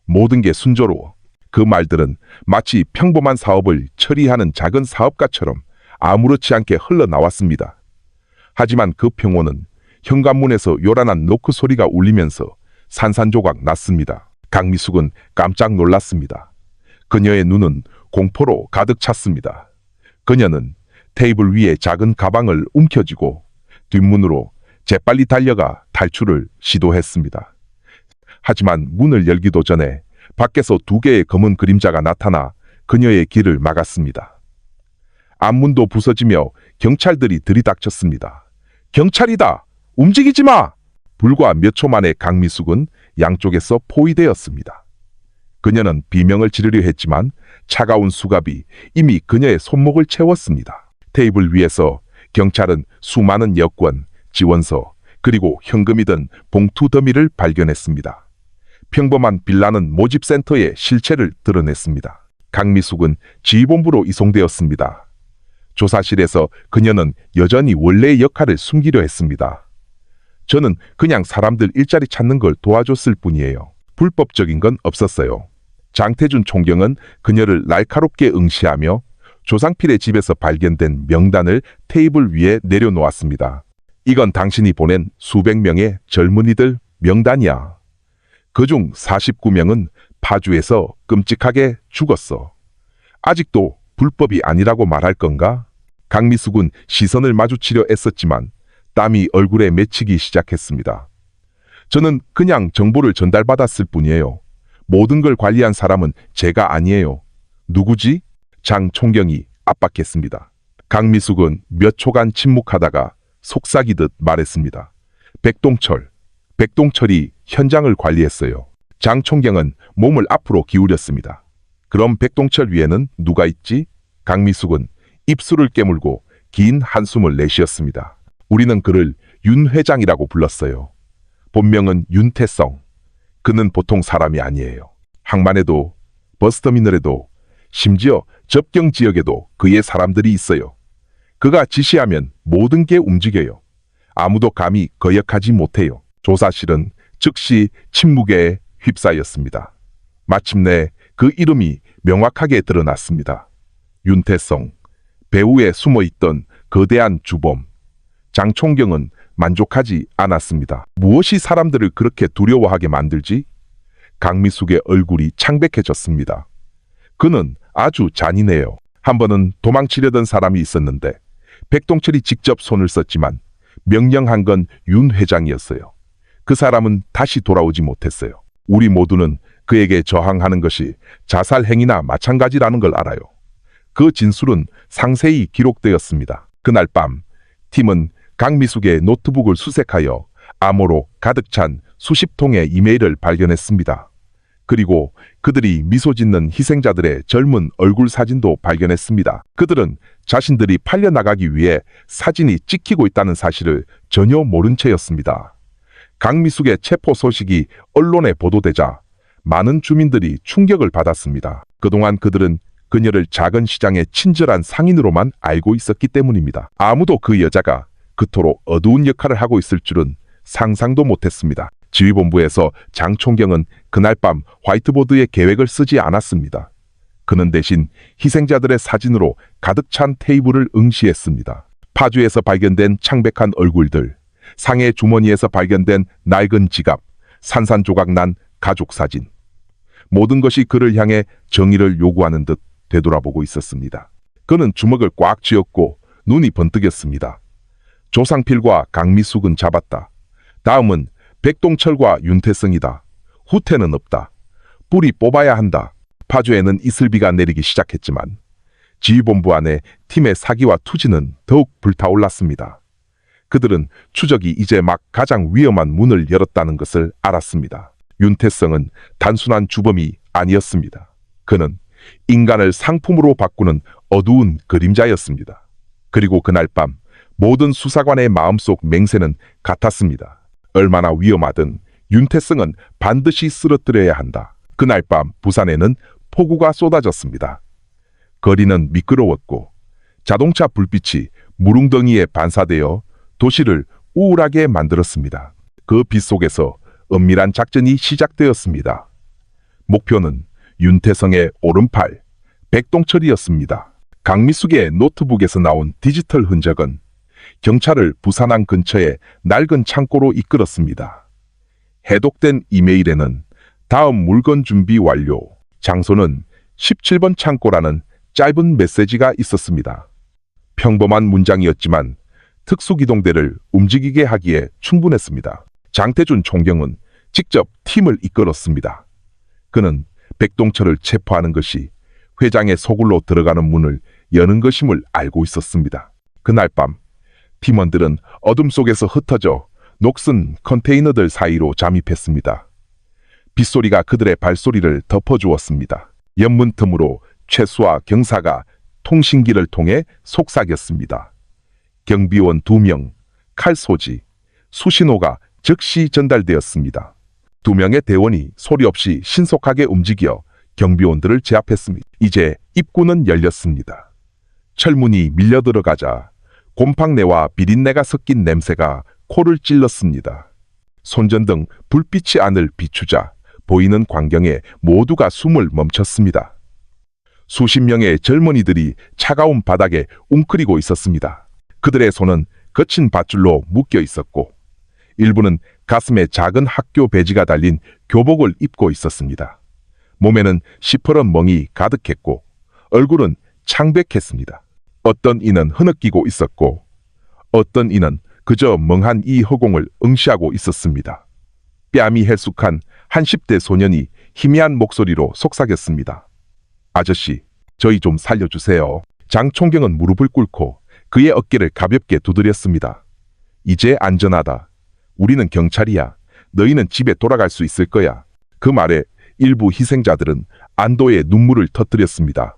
모든 게 순조로워. 그 말들은 마치 평범한 사업을 처리하는 작은 사업가처럼 아무렇지 않게 흘러나왔습니다. 하지만 그 평온은 현관문에서 요란한 노크 소리가 울리면서 산산조각 났습니다. 강미숙은 깜짝 놀랐습니다. 그녀의 눈은 공포로 가득 찼습니다. 그녀는 테이블 위에 작은 가방을 움켜쥐고 뒷문으로 재빨리 달려가 탈출을 시도했습니다. 하지만 문을 열기도 전에 밖에서 2개의 검은 그림자가 나타나 그녀의 길을 막았습니다. 앞문도 부서지며 경찰들이 들이닥쳤습니다. 경찰이다! 움직이지 마! 불과 몇 초 만에 강미숙은 양쪽에서 포위되었습니다. 그녀는 비명을 지르려 했지만 차가운 수갑이 이미 그녀의 손목을 채웠습니다. 테이블 위에서 경찰은 수많은 여권, 지원서, 그리고 현금이 든 봉투 더미를 발견했습니다. 평범한 빌라는 모집센터의 실체를 드러냈습니다. 강미숙은 지휘본부로 이송되었습니다. 조사실에서 그녀는 여전히 원래의 역할을 숨기려 했습니다. 저는 그냥 사람들 일자리 찾는 걸 도와줬을 뿐이에요. 불법적인 건 없었어요. 장태준 총경은 그녀를 날카롭게 응시하며 조상필의 집에서 발견된 명단을 테이블 위에 내려놓았습니다. 이건 당신이 보낸 수백 명의 젊은이들 명단이야. 그중 49명은 파주에서 끔찍하게 죽었어. 아직도 불법이 아니라고 말할 건가? 강미숙은 시선을 마주치려 애썼지만 땀이 얼굴에 맺히기 시작했습니다. 저는 그냥 정보를 전달받았을 뿐이에요. 모든 걸 관리한 사람은 제가 아니에요. 누구지? 장 총경이 압박했습니다. 강미숙은 몇 초간 침묵하다가 속삭이듯 말했습니다. 백동철이 현장을 관리했어요. 장 총경은 몸을 앞으로 기울였습니다. 그럼 백동철 위에는 누가 있지? 강미숙은 입술을 깨물고 긴 한숨을 내쉬었습니다. 우리는 그를 윤 회장이라고 불렀어요. 본명은 윤태성. 그는 보통 사람이 아니에요. 항만에도, 버스터미널에도, 심지어 접경 지역에도 그의 사람들이 있어요. 그가 지시하면 모든 게 움직여요. 아무도 감히 거역하지 못해요. 조사실은 즉시 침묵에 휩싸였습니다. 마침내 그 이름이 명확하게 드러났습니다. 윤태성, 배후에 숨어있던 거대한 주범. 장 총경은 만족하지 않았습니다. 무엇이 사람들을 그렇게 두려워하게 만들지? 강미숙의 얼굴이 창백해졌습니다. 그는 아주 잔인해요. 한 번은 도망치려던 사람이 있었는데 백동철이 직접 손을 썼지만 명령한 건 윤 회장이었어요. 그 사람은 다시 돌아오지 못했어요. 우리 모두는 그에게 저항하는 것이 자살 행위나 마찬가지라는 걸 알아요. 그 진술은 상세히 기록되었습니다. 그날 밤 팀은 강미숙의 노트북을 수색하여 암호로 가득 찬 수십 통의 이메일을 발견했습니다. 그리고 그들이 미소 짓는 희생자들의 젊은 얼굴 사진도 발견했습니다. 그들은 자신들이 팔려나가기 위해 사진이 찍히고 있다는 사실을 전혀 모른 채였습니다. 강미숙의 체포 소식이 언론에 보도되자 많은 주민들이 충격을 받았습니다. 그동안 그들은 그녀를 작은 시장의 친절한 상인으로만 알고 있었기 때문입니다. 아무도 그 여자가 그토록 어두운 역할을 하고 있을 줄은 상상도 못했습니다. 지휘본부에서 장 총경은 그날 밤 화이트보드에 계획을 쓰지 않았습니다. 그는 대신 희생자들의 사진으로 가득 찬 테이블을 응시했습니다. 파주에서 발견된 창백한 얼굴들, 상해 주머니에서 발견된 낡은 지갑, 산산조각 난 가족 사진. 모든 것이 그를 향해 정의를 요구하는 듯 되돌아보고 있었습니다. 그는 주먹을 꽉 쥐었고 눈이 번뜩였습니다. 조상필과 강미숙은 잡았다. 다음은 백동철과 윤태성이다. 후퇴는 없다. 뿌리 뽑아야 한다. 파주에는 이슬비가 내리기 시작했지만 지휘본부 안에 팀의 사기와 투지는 더욱 불타올랐습니다. 그들은 추적이 이제 막 가장 위험한 문을 열었다는 것을 알았습니다. 윤태성은 단순한 주범이 아니었습니다. 그는 인간을 상품으로 바꾸는 어두운 그림자였습니다. 그리고 그날 밤 모든 수사관의 마음속 맹세는 같았습니다. 얼마나 위험하든 윤태성은 반드시 쓰러뜨려야 한다. 그날 밤 부산에는 폭우가 쏟아졌습니다. 거리는 미끄러웠고 자동차 불빛이 무릉덩이에 반사되어 도시를 우울하게 만들었습니다. 그 빛 속에서 은밀한 작전이 시작되었습니다. 목표는 윤태성의 오른팔 백동철이었습니다. 강미숙의 노트북에서 나온 디지털 흔적은 경찰을 부산항 근처의 낡은 창고로 이끌었습니다. 해독된 이메일에는 다음 물건 준비 완료, 장소는 17번 창고라는 짧은 메시지가 있었습니다. 평범한 문장이었지만 특수기동대를 움직이게 하기에 충분했습니다. 장태준 총경은 직접 팀을 이끌었습니다. 그는 백동철을 체포하는 것이 회장의 소굴로 들어가는 문을 여는 것임을 알고 있었습니다. 그날 밤 팀원들은 어둠 속에서 흩어져 녹슨 컨테이너들 사이로 잠입했습니다. 빗소리가 그들의 발소리를 덮어주었습니다. 연문 틈으로 최수와 경사가 통신기를 통해 속삭였습니다. 경비원 2명, 칼 소지, 수신호가 즉시 전달되었습니다. 2명의 대원이 소리 없이 신속하게 움직여 경비원들을 제압했습니다. 이제 입구는 열렸습니다. 철문이 밀려 들어가자 곰팡내와 비린내가 섞인 냄새가 코를 찔렀습니다. 손전등 불빛이 안을 비추자 보이는 광경에 모두가 숨을 멈췄습니다. 수십 명의 젊은이들이 차가운 바닥에 웅크리고 있었습니다. 그들의 손은 거친 밧줄로 묶여 있었고 일부는 가슴에 작은 학교 배지가 달린 교복을 입고 있었습니다. 몸에는 시퍼런 멍이 가득했고 얼굴은 창백했습니다. 어떤 이는 흐느끼고 있었고 어떤 이는 그저 멍한 이 허공을 응시하고 있었습니다. 뺨이 헬쑥한 한 10대 소년이 희미한 목소리로 속삭였습니다. 아저씨, 저희 좀 살려주세요. 장 총경은 무릎을 꿇고 그의 어깨를 가볍게 두드렸습니다. 이제 안전하다. 우리는 경찰이야. 너희는 집에 돌아갈 수 있을 거야. 그 말에 일부 희생자들은 안도의 눈물을 터뜨렸습니다.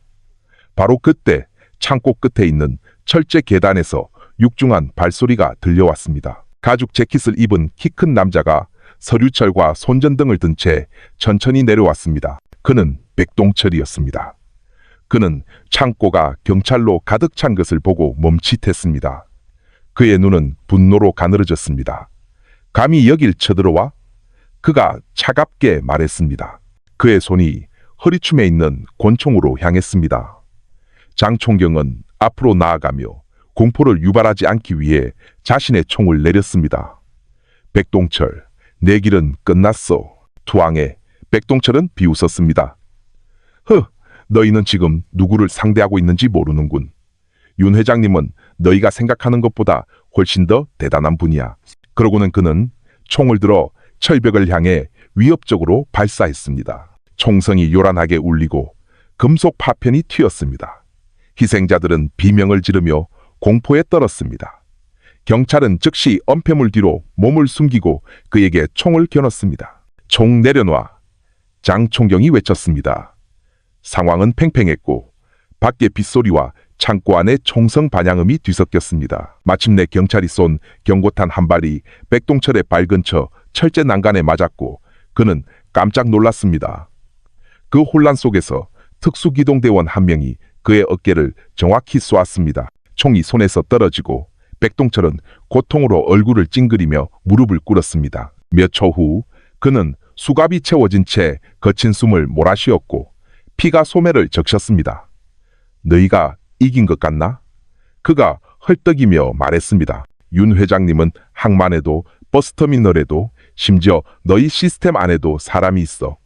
바로 그때 창고 끝에 있는 철제 계단에서 육중한 발소리가 들려왔습니다. 가죽 재킷을 입은 키 큰 남자가 서류철과 손전등을 든 채 천천히 내려왔습니다. 그는 백동철이었습니다. 그는 창고가 경찰로 가득 찬 것을 보고 멈칫했습니다. 그의 눈은 분노로 가늘어졌습니다. 감히 여길 쳐들어와? 그가 차갑게 말했습니다. 그의 손이 허리춤에 있는 권총으로 향했습니다. 장 총경은 앞으로 나아가며 공포를 유발하지 않기 위해 자신의 총을 내렸습니다. 백동철, 내 길은 끝났어. 투항에 백동철은 비웃었습니다. 너희는 지금 누구를 상대하고 있는지 모르는군. 윤 회장님은 너희가 생각하는 것보다 훨씬 더 대단한 분이야. 그러고는 그는 총을 들어 철벽을 향해 위협적으로 발사했습니다. 총성이 요란하게 울리고 금속 파편이 튀었습니다. 희생자들은 비명을 지르며 공포에 떨었습니다. 경찰은 즉시 엄폐물 뒤로 몸을 숨기고 그에게 총을 겨눴습니다. 총 내려놔. 장 총경이 외쳤습니다. 상황은 팽팽했고 밖의 빗소리와 창고 안의 총성 반향음이 뒤섞였습니다. 마침내 경찰이 쏜 경고탄 한 발이 백동철의 발 근처 철제 난간에 맞았고 그는 깜짝 놀랐습니다. 그 혼란 속에서 특수기동대원 한 명이 그의 어깨를 정확히 쏘았습니다. 총이 손에서 떨어지고 백동철은 고통으로 얼굴을 찡그리며 무릎을 꿇었습니다. 몇 초 후 그는 수갑이 채워진 채 거친 숨을 몰아쉬었고 피가 소매를 적셨습니다. 너희가 이긴 것 같나? 그가 헐떡이며 말했습니다. 윤 회장님은 항만에도 버스터미널에도 심지어 너희 시스템 안에도 사람이 있어.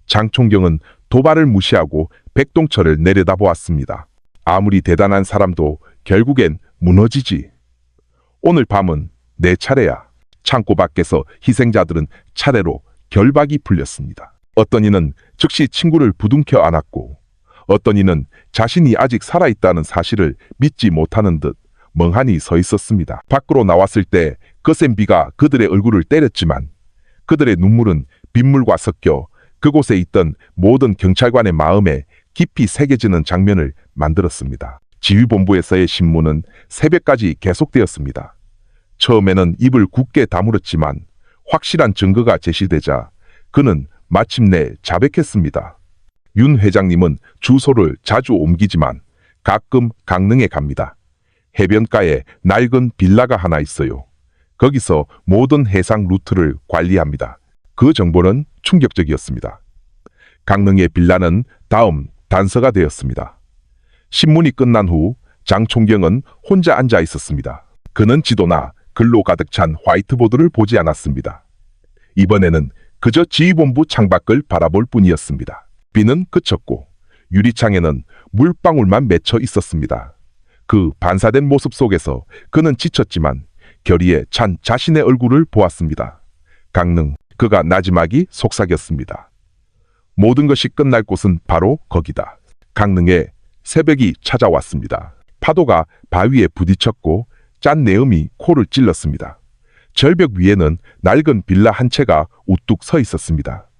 장 총경은 도발을 무시하고 백동철을 내려다보았습니다. 아무리 대단한 사람도 결국엔 무너지지. 오늘 밤은 내 차례야. 창고 밖에서 희생자들은 차례로 결박이 풀렸습니다. 어떤 이는 즉시 친구를 부둥켜 안았고 어떤 이는 자신이 아직 살아있다는 사실을 믿지 못하는 듯 멍하니 서 있었습니다. 밖으로 나왔을 때 거센 비가 그들의 얼굴을 때렸지만 그들의 눈물은 빗물과 섞여 그곳에 있던 모든 경찰관의 마음에 깊이 새겨지는 장면을 만들었습니다. 지휘본부에서의 신문은 새벽까지 계속되었습니다. 처음에는 입을 굳게 다물었지만 확실한 증거가 제시되자 그는 마침내 자백했습니다. 윤 회장님은 주소를 자주 옮기지만 가끔 강릉에 갑니다. 해변가에 낡은 빌라가 하나 있어요. 거기서 모든 해상 루트를 관리합니다. 그 정보는 충격적이었습니다. 강릉의 빌라는 다음 단서가 되었습니다. 신문이 끝난 후 장 총경은 혼자 앉아 있었습니다. 그는 지도나 글로 가득 찬 화이트보드를 보지 않았습니다. 이번에는 그저 지휘본부 창밖을 바라볼 뿐이었습니다. 비는 그쳤고 유리창에는 물방울만 맺혀 있었습니다. 그 반사된 모습 속에서 그는 지쳤지만 결의에 찬 자신의 얼굴을 보았습니다. 강릉, 그가 나지막이 속삭였습니다. 모든 것이 끝날 곳은 바로 거기다. 강릉에 새벽이 찾아왔습니다. 파도가 바위에 부딪혔고 짠 내음이 코를 찔렀습니다. 절벽 위에는 낡은 빌라 한 채가 우뚝 서 있었습니다.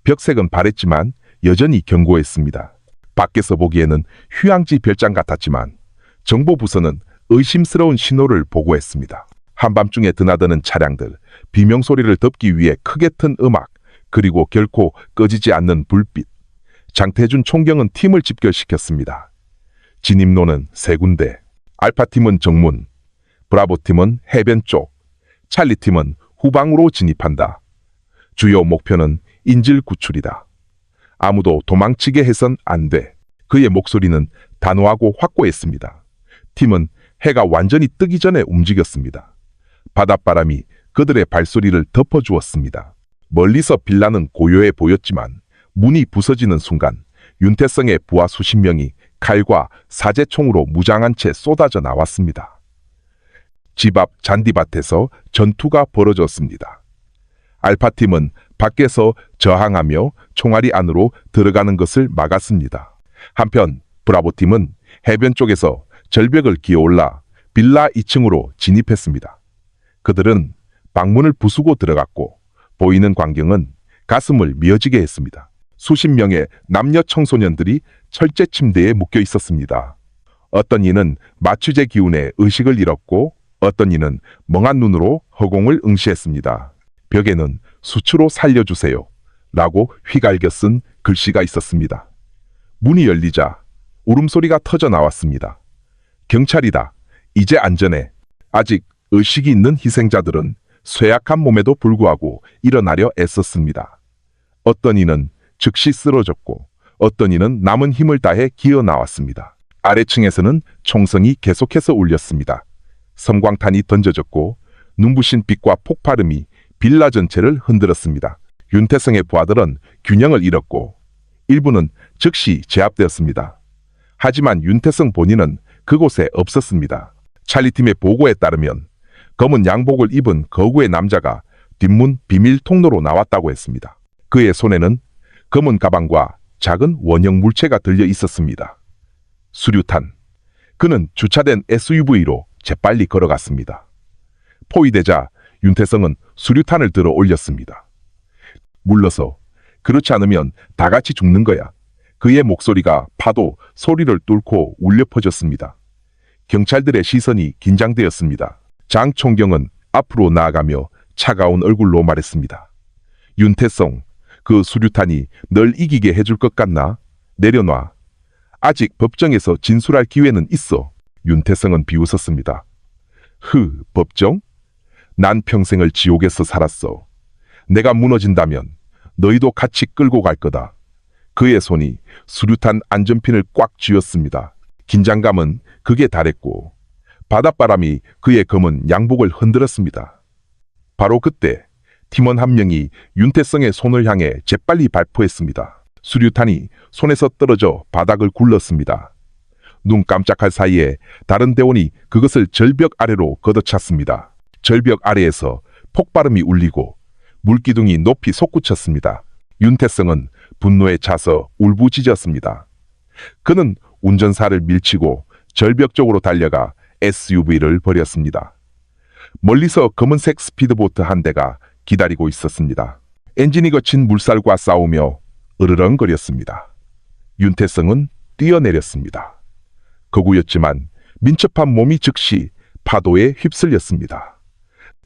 벽색은 바랬지만 여전히 견고했습니다. 밖에서 보기에는 휴양지 별장 같았지만 정보부서는 의심스러운 신호를 보고했습니다. 한밤중에 드나드는 차량들, 비명소리를 덮기 위해 크게 튼 음악, 그리고 결코 꺼지지 않는 불빛. 장태준 총경은 팀을 집결시켰습니다. 진입로는 3군데, 알파팀은 정문, 브라보팀은 해변 쪽, 찰리팀은 후방으로 진입한다. 주요 목표는 인질 구출이다. 아무도 도망치게 해선 안 돼. 그의 목소리는 단호하고 확고했습니다. 팀은 해가 완전히 뜨기 전에 움직였습니다. 바닷바람이 그들의 발소리를 덮어주었습니다. 멀리서 빌라는 고요해 보였지만 문이 부서지는 순간 윤태성의 부하 수십 명이 칼과 사제총으로 무장한 채 쏟아져 나왔습니다. 집 앞 잔디밭에서 전투가 벌어졌습니다. 알파팀은 밖에서 저항하며 총알이 안으로 들어가는 것을 막았습니다. 한편 브라보팀은 해변 쪽에서 절벽을 기어올라 빌라 2층으로 진입했습니다. 그들은 방문을 부수고 들어갔고 보이는 광경은 가슴을 미어지게 했습니다. 수십 명의 남녀 청소년들이 철제 침대에 묶여 있었습니다. 어떤 이는 마취제 기운에 의식을 잃었고 어떤 이는 멍한 눈으로 허공을 응시했습니다. 벽에는 수추로 살려주세요 라고 휘갈겨 쓴 글씨가 있었습니다. 문이 열리자 울음소리가 터져 나왔습니다. 경찰이다. 이제 안전해. 아직 의식이 있는 희생자들은 쇠약한 몸에도 불구하고 일어나려 애썼습니다. 어떤 이는 즉시 쓰러졌고 어떤 이는 남은 힘을 다해 기어 나왔습니다. 아래층에서는 총성이 계속해서 울렸습니다. 섬광탄이 던져졌고 눈부신 빛과 폭발음이 빌라 전체를 흔들었습니다. 윤태성의 부하들은 균형을 잃었고 일부는 즉시 제압되었습니다. 하지만 윤태성 본인은 그곳에 없었습니다. 찰리팀의 보고에 따르면 검은 양복을 입은 거구의 남자가 뒷문 비밀 통로로 나왔다고 했습니다. 그의 손에는 검은 가방과 작은 원형 물체가 들려 있었습니다. 수류탄. 그는 주차된 SUV로 재빨리 걸어갔습니다. 포위되자 윤태성은 수류탄을 들어 올렸습니다. 물러서. 그렇지 않으면 다 같이 죽는 거야. 그의 목소리가 파도 소리를 뚫고 울려 퍼졌습니다. 경찰들의 시선이 긴장되었습니다. 장 총경은 앞으로 나아가며 차가운 얼굴로 말했습니다. 윤태성, 그 수류탄이 널 이기게 해줄 것 같나? 내려놔. 아직 법정에서 진술할 기회는 있어. 윤태성은 비웃었습니다. 법정? 난 평생을 지옥에서 살았어. 내가 무너진다면 너희도 같이 끌고 갈 거다. 그의 손이 수류탄 안전핀을 꽉 쥐었습니다. 긴장감은 극에 달했고 바닷바람이 그의 검은 양복을 흔들었습니다. 바로 그때 팀원 한 명이 윤태성의 손을 향해 재빨리 발포했습니다. 수류탄이 손에서 떨어져 바닥을 굴렀습니다. 눈 깜짝할 사이에 다른 대원이 그것을 절벽 아래로 걷어찼습니다. 절벽 아래에서 폭발음이 울리고 물기둥이 높이 솟구쳤습니다. 윤태성은 분노에 차서 울부짖었습니다. 그는 운전사를 밀치고 절벽 쪽으로 달려가 SUV를 버렸습니다. 멀리서 검은색 스피드보트 한 대가 기다리고 있었습니다. 엔진이 거친 물살과 싸우며 으르렁거렸습니다. 윤태성은 뛰어내렸습니다. 거구였지만 민첩한 몸이 즉시 파도에 휩쓸렸습니다.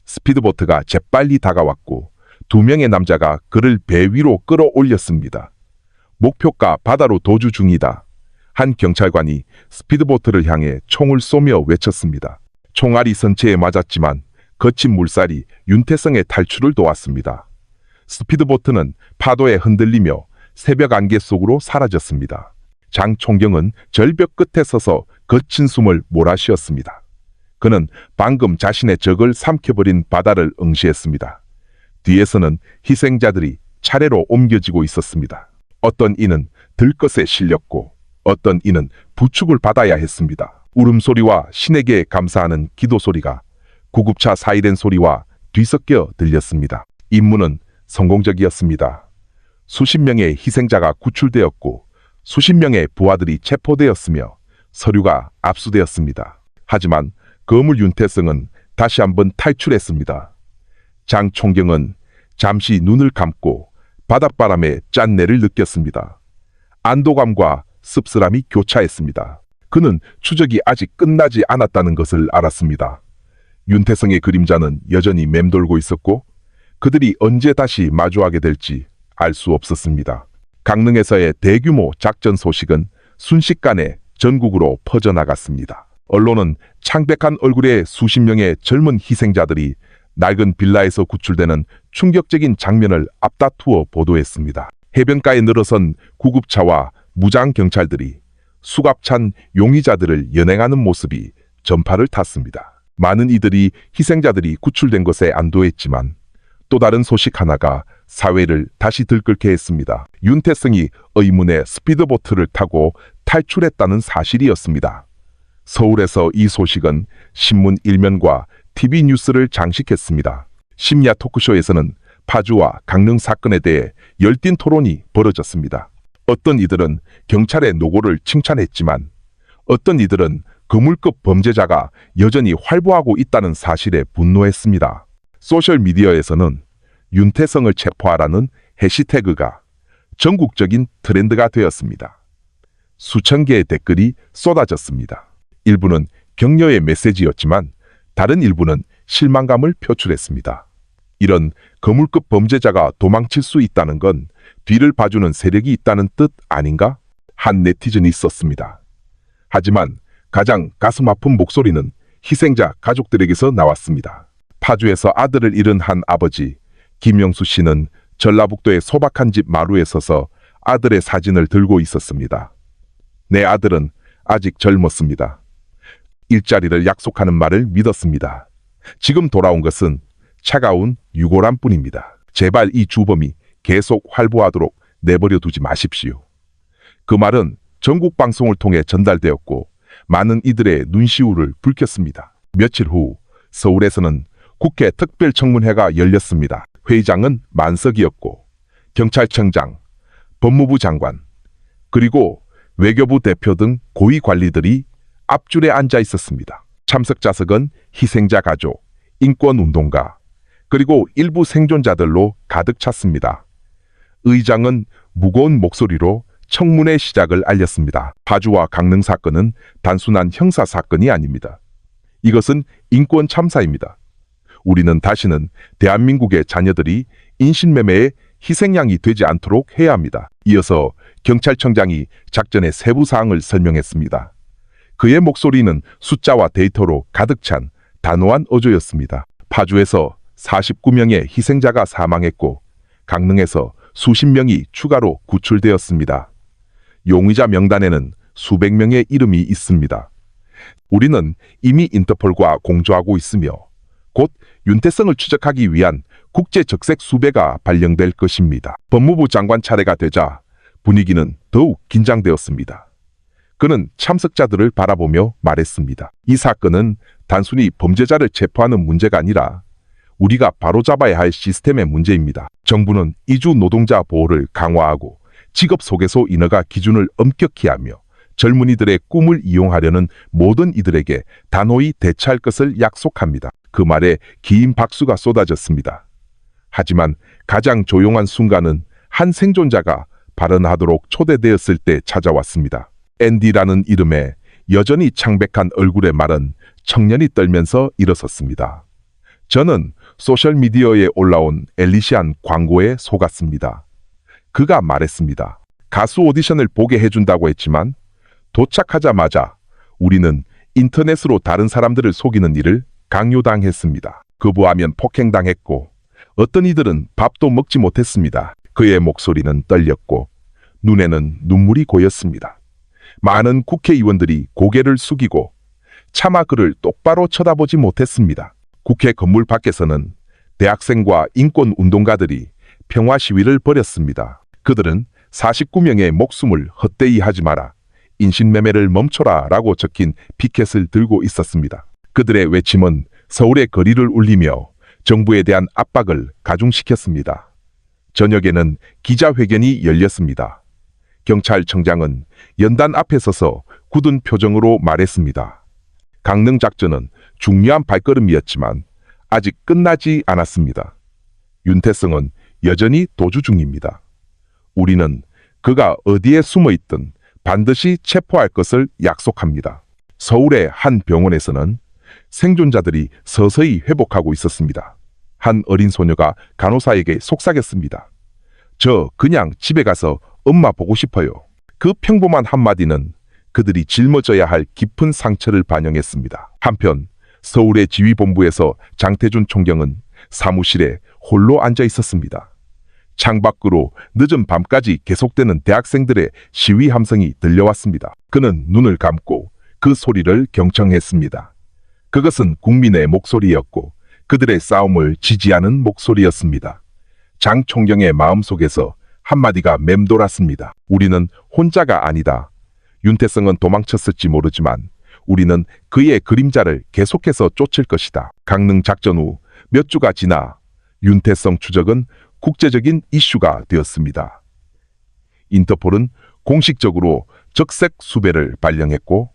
스피드보트가 재빨리 다가왔고 2명의 남자가 그를 배 위로 끌어올렸습니다. 목표가 바다로 도주 중이다. 한 경찰관이 스피드보트를 향해 총을 쏘며 외쳤습니다. 총알이 선체에 맞았지만 거친 물살이 윤태성의 탈출을 도왔습니다. 스피드보트는 파도에 흔들리며 새벽 안개 속으로 사라졌습니다. 장 총경은 절벽 끝에 서서 거친 숨을 몰아쉬었습니다. 그는 방금 자신의 적을 삼켜버린 바다를 응시했습니다. 뒤에서는 희생자들이 차례로 옮겨지고 있었습니다. 어떤 이는 들것에 실렸고 어떤 이는 부축을 받아야 했습니다. 울음소리와 신에게 감사하는 기도소리가 구급차 사이렌 소리와 뒤섞여 들렸습니다. 임무는 성공적이었습니다. 수십 명의 희생자가 구출되었고 수십 명의 부하들이 체포되었으며 서류가 압수되었습니다. 하지만 거물 윤태성은 다시 한번 탈출했습니다. 장 총경은 잠시 눈을 감고 바닷바람의 짠내를 느꼈습니다. 안도감과 씁쓸함이 교차했습니다. 그는 추적이 아직 끝나지 않았다는 것을 알았습니다. 윤태성의 그림자는 여전히 맴돌고 있었고 그들이 언제 다시 마주하게 될지 알 수 없었습니다. 강릉에서의 대규모 작전 소식은 순식간에 전국으로 퍼져나갔습니다. 언론은 창백한 얼굴의 수십 명의 젊은 희생자들이 낡은 빌라에서 구출되는 충격적인 장면을 앞다투어 보도했습니다. 해변가에 늘어선 구급차와 무장 경찰들이 수갑찬 용의자들을 연행하는 모습이 전파를 탔습니다. 많은 이들이 희생자들이 구출된 것에 안도했지만 또 다른 소식 하나가 사회를 다시 들끓게 했습니다. 윤태성이 의문의 스피드보트를 타고 탈출했다는 사실이었습니다. 서울에서 이 소식은 신문 일면과 TV 뉴스를 장식했습니다. 심야 토크쇼에서는 파주와 강릉 사건에 대해 열띤 토론이 벌어졌습니다. 어떤 이들은 경찰의 노고를 칭찬했지만 어떤 이들은 거물급 범죄자가 여전히 활보하고 있다는 사실에 분노했습니다. 소셜미디어에서는 윤태성을 체포하라는 해시태그가 전국적인 트렌드가 되었습니다. 수천 개의 댓글이 쏟아졌습니다. 일부는 격려의 메시지였지만 다른 일부는 실망감을 표출했습니다. 이런 거물급 범죄자가 도망칠 수 있다는 건 뒤를 봐주는 세력이 있다는 뜻 아닌가? 한 네티즌이 썼습니다. 하지만 가장 가슴 아픈 목소리는 희생자 가족들에게서 나왔습니다. 파주에서 아들을 잃은 한 아버지 김영수 씨는 전라북도의 소박한 집 마루에 서서 아들의 사진을 들고 있었습니다. 내 아들은 아직 젊었습니다. 일자리를 약속하는 말을 믿었습니다. 지금 돌아온 것은 차가운 유골함 뿐입니다. 제발 이 주범이 계속 활보하도록 내버려 두지 마십시오. 그 말은 전국 방송을 통해 전달되었고 많은 이들의 눈시울을 붉혔습니다. 며칠 후 서울에서는 국회 특별청문회가 열렸습니다. 회의장은 만석이었고 경찰청장, 법무부 장관, 그리고 외교부 대표 등 고위 관리들이 앞줄에 앉아 있었습니다. 참석 좌석은 희생자 가족, 인권운동가, 그리고 일부 생존자들로 가득 찼습니다. 의장은 무거운 목소리로 청문회 시작을 알렸습니다. 파주와 강릉 사건은 단순한 형사 사건이 아닙니다. 이것은 인권 참사입니다. 우리는 다시는 대한민국의 자녀들이 인신매매의 희생양이 되지 않도록 해야 합니다. 이어서 경찰청장이 작전의 세부 사항을 설명했습니다. 그의 목소리는 숫자와 데이터로 가득 찬 단호한 어조였습니다. 파주에서 49명의 희생자가 사망했고 강릉에서 수십 명이 추가로 구출되었습니다. 용의자 명단에는 수백 명의 이름이 있습니다. 우리는 이미 인터폴과 공조하고 있으며 곧 윤태성을 추적하기 위한 국제적색 수배가 발령될 것입니다. 법무부 장관 차례가 되자 분위기는 더욱 긴장되었습니다. 그는 참석자들을 바라보며 말했습니다. 이 사건은 단순히 범죄자를 체포하는 문제가 아니라 우리가 바로잡아야 할 시스템의 문제입니다. 정부는 이주 노동자 보호를 강화하고 직업 소개소 인허가 기준을 엄격히 하며 젊은이들의 꿈을 이용하려는 모든 이들에게 단호히 대처할 것을 약속합니다. 그 말에 긴 박수가 쏟아졌습니다. 하지만 가장 조용한 순간은 한 생존자가 발언하도록 초대되었을 때 찾아왔습니다. 앤디라는 이름에 여전히 창백한 얼굴의 말은 청년이 떨면서 일어섰습니다. 저는 소셜미디어에 올라온 엘리시안 광고에 속았습니다. 그가 말했습니다. 가수 오디션을 보게 해준다고 했지만 도착하자마자 우리는 인터넷으로 다른 사람들을 속이는 일을 강요당했습니다. 거부하면 폭행당했고 어떤 이들은 밥도 먹지 못했습니다. 그의 목소리는 떨렸고 눈에는 눈물이 고였습니다. 많은 국회의원들이 고개를 숙이고 차마 그를 똑바로 쳐다보지 못했습니다. 국회 건물 밖에서는 대학생과 인권운동가들이 평화 시위를 벌였습니다. 그들은 49명의 목숨을 헛되이 하지 마라, 인신매매를 멈춰라 라고 적힌 피켓을 들고 있었습니다. 그들의 외침은 서울의 거리를 울리며 정부에 대한 압박을 가중시켰습니다. 저녁에는 기자회견이 열렸습니다. 경찰청장은 연단 앞에 서서 굳은 표정으로 말했습니다. 강릉 작전은 중요한 발걸음이었지만 아직 끝나지 않았습니다. 윤태성은 여전히 도주 중입니다. 우리는 그가 어디에 숨어 있든 반드시 체포할 것을 약속합니다. 서울의 한 병원에서는 생존자들이 서서히 회복하고 있었습니다. 한 어린 소녀가 간호사에게 속삭였습니다. 저 그냥 집에 가서 엄마 보고 싶어요. 그 평범한 한마디는 그들이 짊어져야 할 깊은 상처를 반영했습니다. 한편 서울의 지휘본부에서 장태준 총경은 사무실에 홀로 앉아 있었습니다. 창밖으로 늦은 밤까지 계속되는 대학생들의 시위 함성이 들려왔습니다. 그는 눈을 감고 그 소리를 경청했습니다. 그것은 국민의 목소리였고 그들의 싸움을 지지하는 목소리였습니다. 장 총경의 마음속에서 한마디가 맴돌았습니다. 우리는 혼자가 아니다. 윤태성은 도망쳤을지 모르지만 우리는 그의 그림자를 계속해서 쫓을 것이다. 강릉 작전 후 몇 주가 지나 윤태성 추적은 국제적인 이슈가 되었습니다. 인터폴은 공식적으로 적색 수배를 발령했고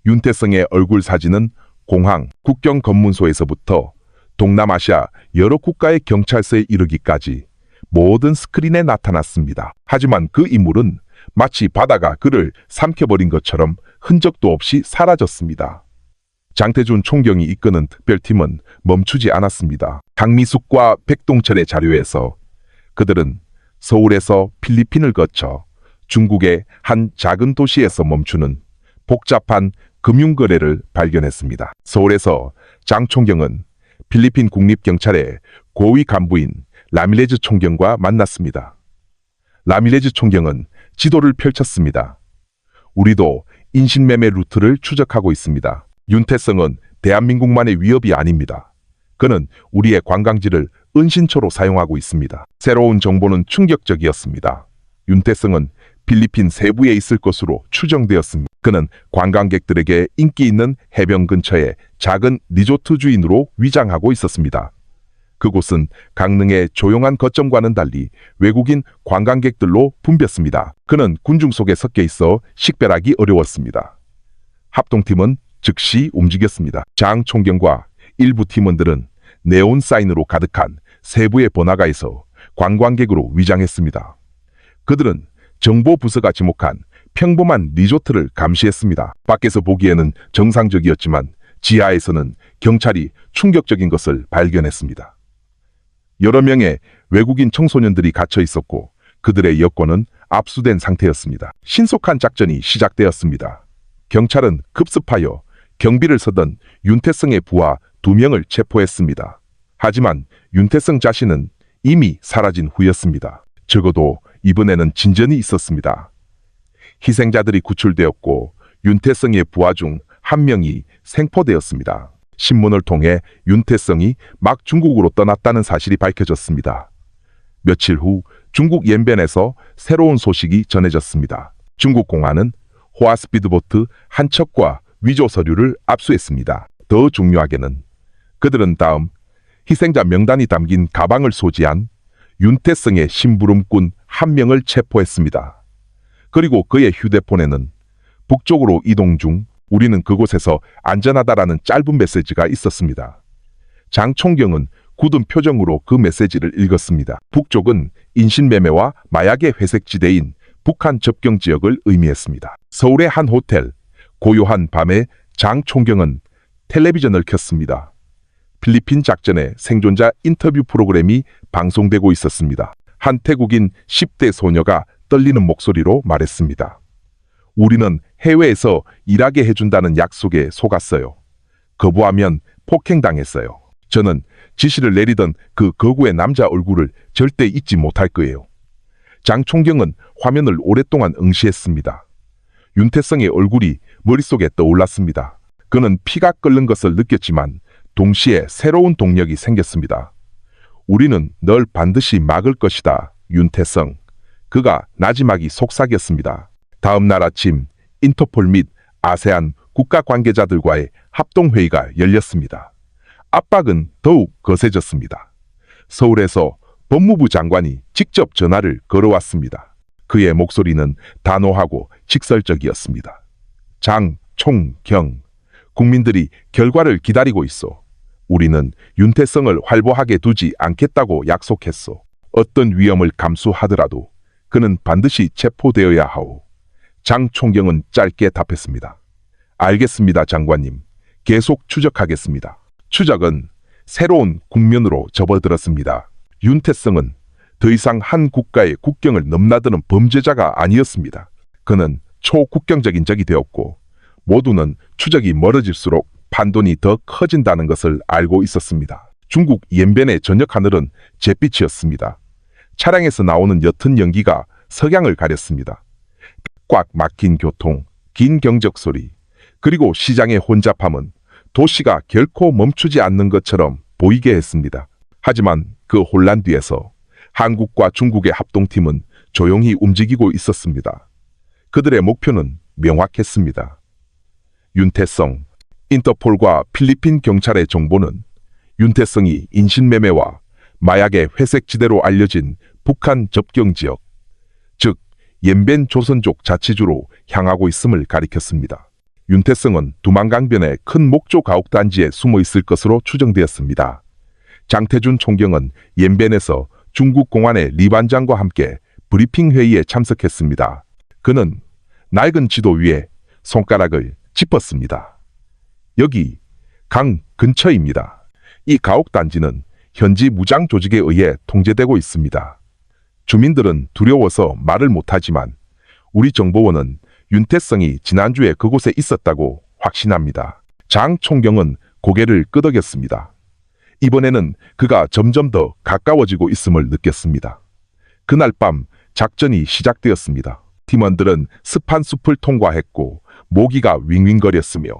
윤태성의 얼굴 사진은 공항, 국경 검문소에서부터 동남아시아 여러 국가의 경찰서에 이르기까지 모든 스크린에 나타났습니다. 하지만 그 인물은 마치 바다가 그를 삼켜버린 것처럼 흔적도 없이 사라졌습니다. 장태준 총경이 이끄는 특별팀은 멈추지 않았습니다. 강미숙과 백동철의 자료에서 그들은 서울에서 필리핀을 거쳐 중국의 한 작은 도시에서 멈추는 복잡한 금융거래를 발견했습니다. 서울에서 장 총경은 필리핀 국립경찰의 고위 간부인 라미레즈 총경과 만났습니다. 라미레즈 총경은 지도를 펼쳤습니다. 우리도 인신매매 루트를 추적하고 있습니다. 윤태성은 대한민국만의 위협이 아닙니다. 그는 우리의 관광지를 은신처로 사용하고 있습니다. 새로운 정보는 충격적이었습니다. 윤태성은 필리핀 세부에 있을 것으로 추정되었습니다. 그는 관광객들에게 인기 있는 해변 근처의 작은 리조트 주인으로 위장하고 있었습니다. 그곳은 강릉의 조용한 거점과는 달리 외국인 관광객들로 붐볐습니다. 그는 군중 속에 섞여 있어 식별하기 어려웠습니다. 합동팀은 즉시 움직였습니다. 장 총경과 일부 팀원들은 네온 사인으로 가득한 세부의 번화가에서 관광객으로 위장했습니다. 그들은 정보부서가 지목한 평범한 리조트를 감시했습니다. 밖에서 보기에는 정상적이었지만 지하에서는 경찰이 충격적인 것을 발견했습니다. 여러 명의 외국인 청소년들이 갇혀 있었고 그들의 여권은 압수된 상태였습니다. 신속한 작전이 시작되었습니다. 경찰은 급습하여 경비를 서던 윤태성의 부하 2명을 체포했습니다. 하지만 윤태성 자신은 이미 사라진 후였습니다. 적어도 이번에는 진전이 있었습니다. 희생자들이 구출되었고 윤태성의 부하 중 1명이 생포되었습니다. 신문을 통해 윤태성이 막 중국으로 떠났다는 사실이 밝혀졌습니다. 며칠 후 중국 연변에서 새로운 소식이 전해졌습니다. 중국 공안은 호화 스피드보트 한 척과 위조 서류를 압수했습니다. 더 중요하게는 그들은 다음 희생자 명단이 담긴 가방을 소지한 윤태성의 심부름꾼 1명을 체포했습니다. 그리고 그의 휴대폰에는 북쪽으로 이동 중 우리는 그곳에서 안전하다라는 짧은 메시지가 있었습니다. 장 총경은 굳은 표정으로 그 메시지를 읽었습니다. 북쪽은 인신매매와 마약의 회색지대인 북한 접경 지역을 의미했습니다. 서울의 한 호텔, 고요한 밤에 장 총경은 텔레비전을 켰습니다. 필리핀 작전의 생존자 인터뷰 프로그램이 방송되고 있었습니다. 한 태국인 10대 소녀가 떨리는 목소리로 말했습니다. 우리는 해외에서 일하게 해준다는 약속에 속았어요. 거부하면 폭행당했어요. 저는 지시를 내리던 그 거구의 남자 얼굴을 절대 잊지 못할 거예요. 장 총경은 화면을 오랫동안 응시했습니다. 윤태성의 얼굴이 머릿속에 떠올랐습니다. 그는 피가 끓는 것을 느꼈지만 동시에 새로운 동력이 생겼습니다. 우리는 널 반드시 막을 것이다, 윤태성. 그가 나지막이 속삭였습니다. 다음 날 아침 인터폴 및 아세안 국가 관계자들과의 합동회의가 열렸습니다. 압박은 더욱 거세졌습니다. 서울에서 법무부 장관이 직접 전화를 걸어왔습니다. 그의 목소리는 단호하고 직설적이었습니다. 장 총경, 국민들이 결과를 기다리고 있어. 우리는 윤태성을 활보하게 두지 않겠다고 약속했어. 어떤 위험을 감수하더라도 그는 반드시 체포되어야 하오. 장 총경은 짧게 답했습니다. 알겠습니다, 장관님. 계속 추적하겠습니다. 추적은 새로운 국면으로 접어들었습니다. 윤태성은 더 이상 한 국가의 국경을 넘나드는 범죄자가 아니었습니다. 그는 초국경적인 적이 되었고 모두는 추적이 멀어질수록 판돈이 더 커진다는 것을 알고 있었습니다. 중국 옌벤의 저녁 하늘은 잿빛이었습니다. 차량에서 나오는 옅은 연기가 석양을 가렸습니다. 꽉 막힌 교통, 긴 경적 소리, 그리고 시장의 혼잡함은 도시가 결코 멈추지 않는 것처럼 보이게 했습니다. 하지만 그 혼란 뒤에서 한국과 중국의 합동팀은 조용히 움직이고 있었습니다. 그들의 목표는 명확했습니다. 윤태성, 인터폴과 필리핀 경찰의 정보는 윤태성이 인신매매와 마약의 회색지대로 알려진 북한 접경지역, 즉 옌벤 조선족 자치주로 향하고 있음을 가리켰습니다. 윤태성은 두만강변의 큰 목조 가옥단지에 숨어 있을 것으로 추정되었습니다. 장태준 총경은 옌벤에서 중국 공안의 리 반장과 함께 브리핑 회의에 참석했습니다. 그는 낡은 지도 위에 손가락을 짚었습니다. 여기 강 근처입니다. 이 가옥단지는 현지 무장 조직에 의해 통제되고 있습니다. 주민들은 두려워서 말을 못하지만 우리 정보원은 윤태성이 지난주에 그곳에 있었다고 확신합니다. 장 총경은 고개를 끄덕였습니다. 이번에는 그가 점점 더 가까워지고 있음을 느꼈습니다. 그날 밤 작전이 시작되었습니다. 팀원들은 습한 숲을 통과했고 모기가 윙윙거렸으며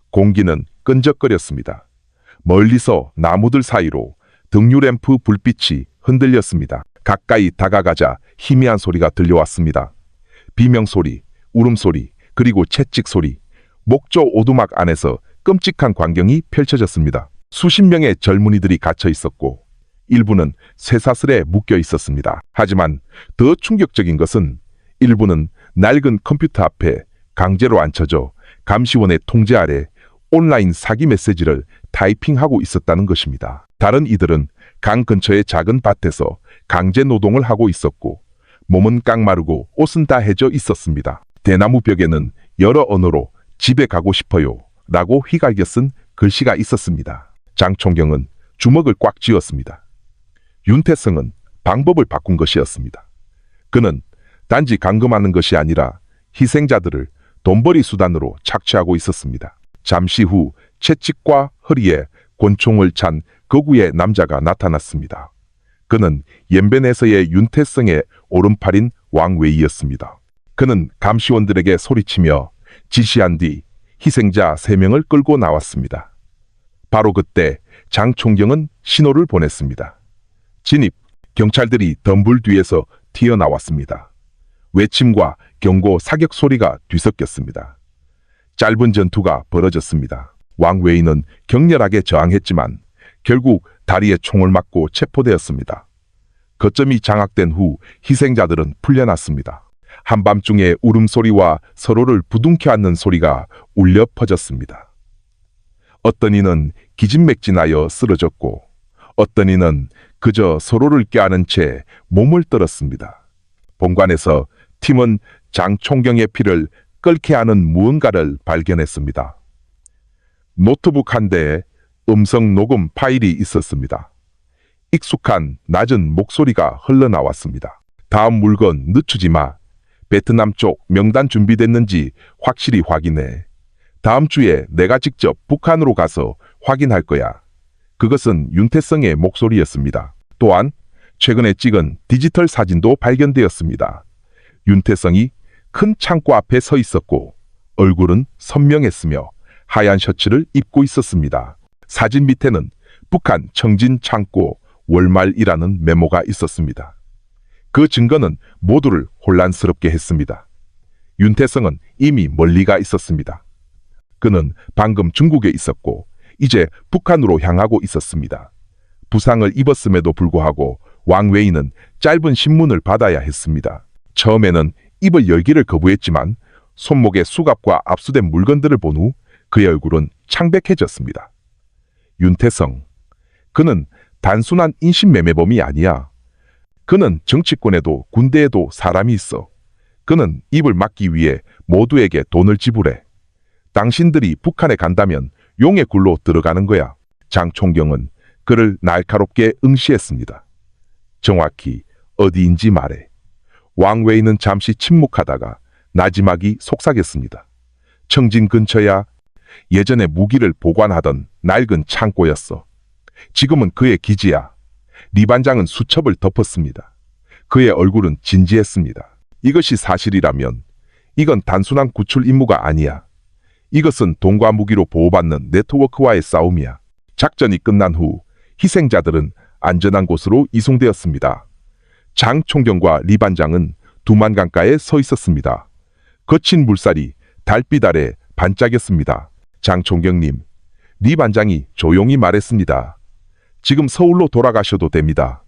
공기는 끈적거렸습니다. 멀리서 나무들 사이로 등유램프 불빛이 흔들렸습니다. 가까이 다가가자 희미한 소리가 들려왔습니다. 비명소리, 울음소리, 그리고 채찍 소리, 목조 오두막 안에서 끔찍한 광경이 펼쳐졌습니다. 수십 명의 젊은이들이 갇혀 있었고 일부는 쇠사슬에 묶여 있었습니다. 하지만 더 충격적인 것은 일부는 낡은 컴퓨터 앞에 강제로 앉혀져 감시원의 통제 아래 온라인 사기 메시지를 타이핑하고 있었다는 것입니다. 다른 이들은 강 근처의 작은 밭에서 강제 노동을 하고 있었고 몸은 깡마르고 옷은 다 해져 있었습니다. 대나무 벽에는 여러 언어로 집에 가고 싶어요 라고 휘갈겨 쓴 글씨가 있었습니다. 장 총경은 주먹을 꽉 쥐었습니다. 윤태성은 방법을 바꾼 것이었습니다. 그는 단지 감금하는 것이 아니라 희생자들을 돈벌이 수단으로 착취하고 있었습니다. 잠시 후 채찍과 허리에 권총을 찬 거구의 남자가 나타났습니다. 그는 옌벤에서의 윤태성의 오른팔인 왕웨이였습니다. 그는 감시원들에게 소리치며 지시한 뒤 희생자 3명을 끌고 나왔습니다. 바로 그때 장 총경은 신호를 보냈습니다. 진입! 경찰들이 덤불 뒤에서 튀어나왔습니다. 외침과 경고 사격 소리가 뒤섞였습니다. 짧은 전투가 벌어졌습니다. 왕웨이는 격렬하게 저항했지만 결국 다리에 총을 맞고 체포되었습니다. 거점이 장악된 후 희생자들은 풀려났습니다. 한밤중에 울음소리와 서로를 부둥켜 안는 소리가 울려 퍼졌습니다. 어떤 이는 기진맥진하여 쓰러졌고 어떤 이는 그저 서로를 껴안은 채 몸을 떨었습니다. 본관에서 팀은 장 총경의 피를 끓게 하는 무언가를 발견했습니다. 노트북 한 대에 음성 녹음 파일이 있었습니다. 익숙한 낮은 목소리가 흘러나왔습니다. 다음 물건 늦추지 마. 베트남 쪽 명단 준비됐는지 확실히 확인해. 다음 주에 내가 직접 북한으로 가서 확인할 거야. 그것은 윤태성의 목소리였습니다. 또한 최근에 찍은 디지털 사진도 발견되었습니다. 윤태성이 큰 창고 앞에 서 있었고 얼굴은 선명했으며 하얀 셔츠를 입고 있었습니다. 사진 밑에는 북한 청진 창고 월말이라는 메모가 있었습니다. 그 증거는 모두를 혼란스럽게 했습니다. 윤태성은 이미 멀리 가 있었습니다. 그는 방금 중국에 있었고 이제 북한으로 향하고 있었습니다. 부상을 입었음에도 불구하고 왕웨이는 짧은 신문을 받아야 했습니다. 처음에는 입을 열기를 거부했지만 손목의 수갑과 압수된 물건들을 본 후 그의 얼굴은 창백해졌습니다. 윤태성, 그는 단순한 인신매매범이 아니야. 그는 정치권에도 군대에도 사람이 있어. 그는 입을 막기 위해 모두에게 돈을 지불해. 당신들이 북한에 간다면 용의 굴로 들어가는 거야. 장 총경은 그를 날카롭게 응시했습니다. 정확히 어디인지 말해. 왕웨이는 잠시 침묵하다가 나지막이 속삭였습니다. 청진 근처야. 예전에 무기를 보관하던 낡은 창고였어. 지금은 그의 기지야. 리 반장은 수첩을 덮었습니다. 그의 얼굴은 진지했습니다. 이것이 사실이라면 이건 단순한 구출 임무가 아니야. 이것은 돈과 무기로 보호받는 네트워크와의 싸움이야. 작전이 끝난 후 희생자들은 안전한 곳으로 이송되었습니다. 장 총경과 리 반장은 두만 강가에 서 있었습니다. 거친 물살이 달빛 아래 반짝였습니다. 장 총경님, 리 반장이 조용히 말했습니다. 지금 서울로 돌아가셔도 됩니다.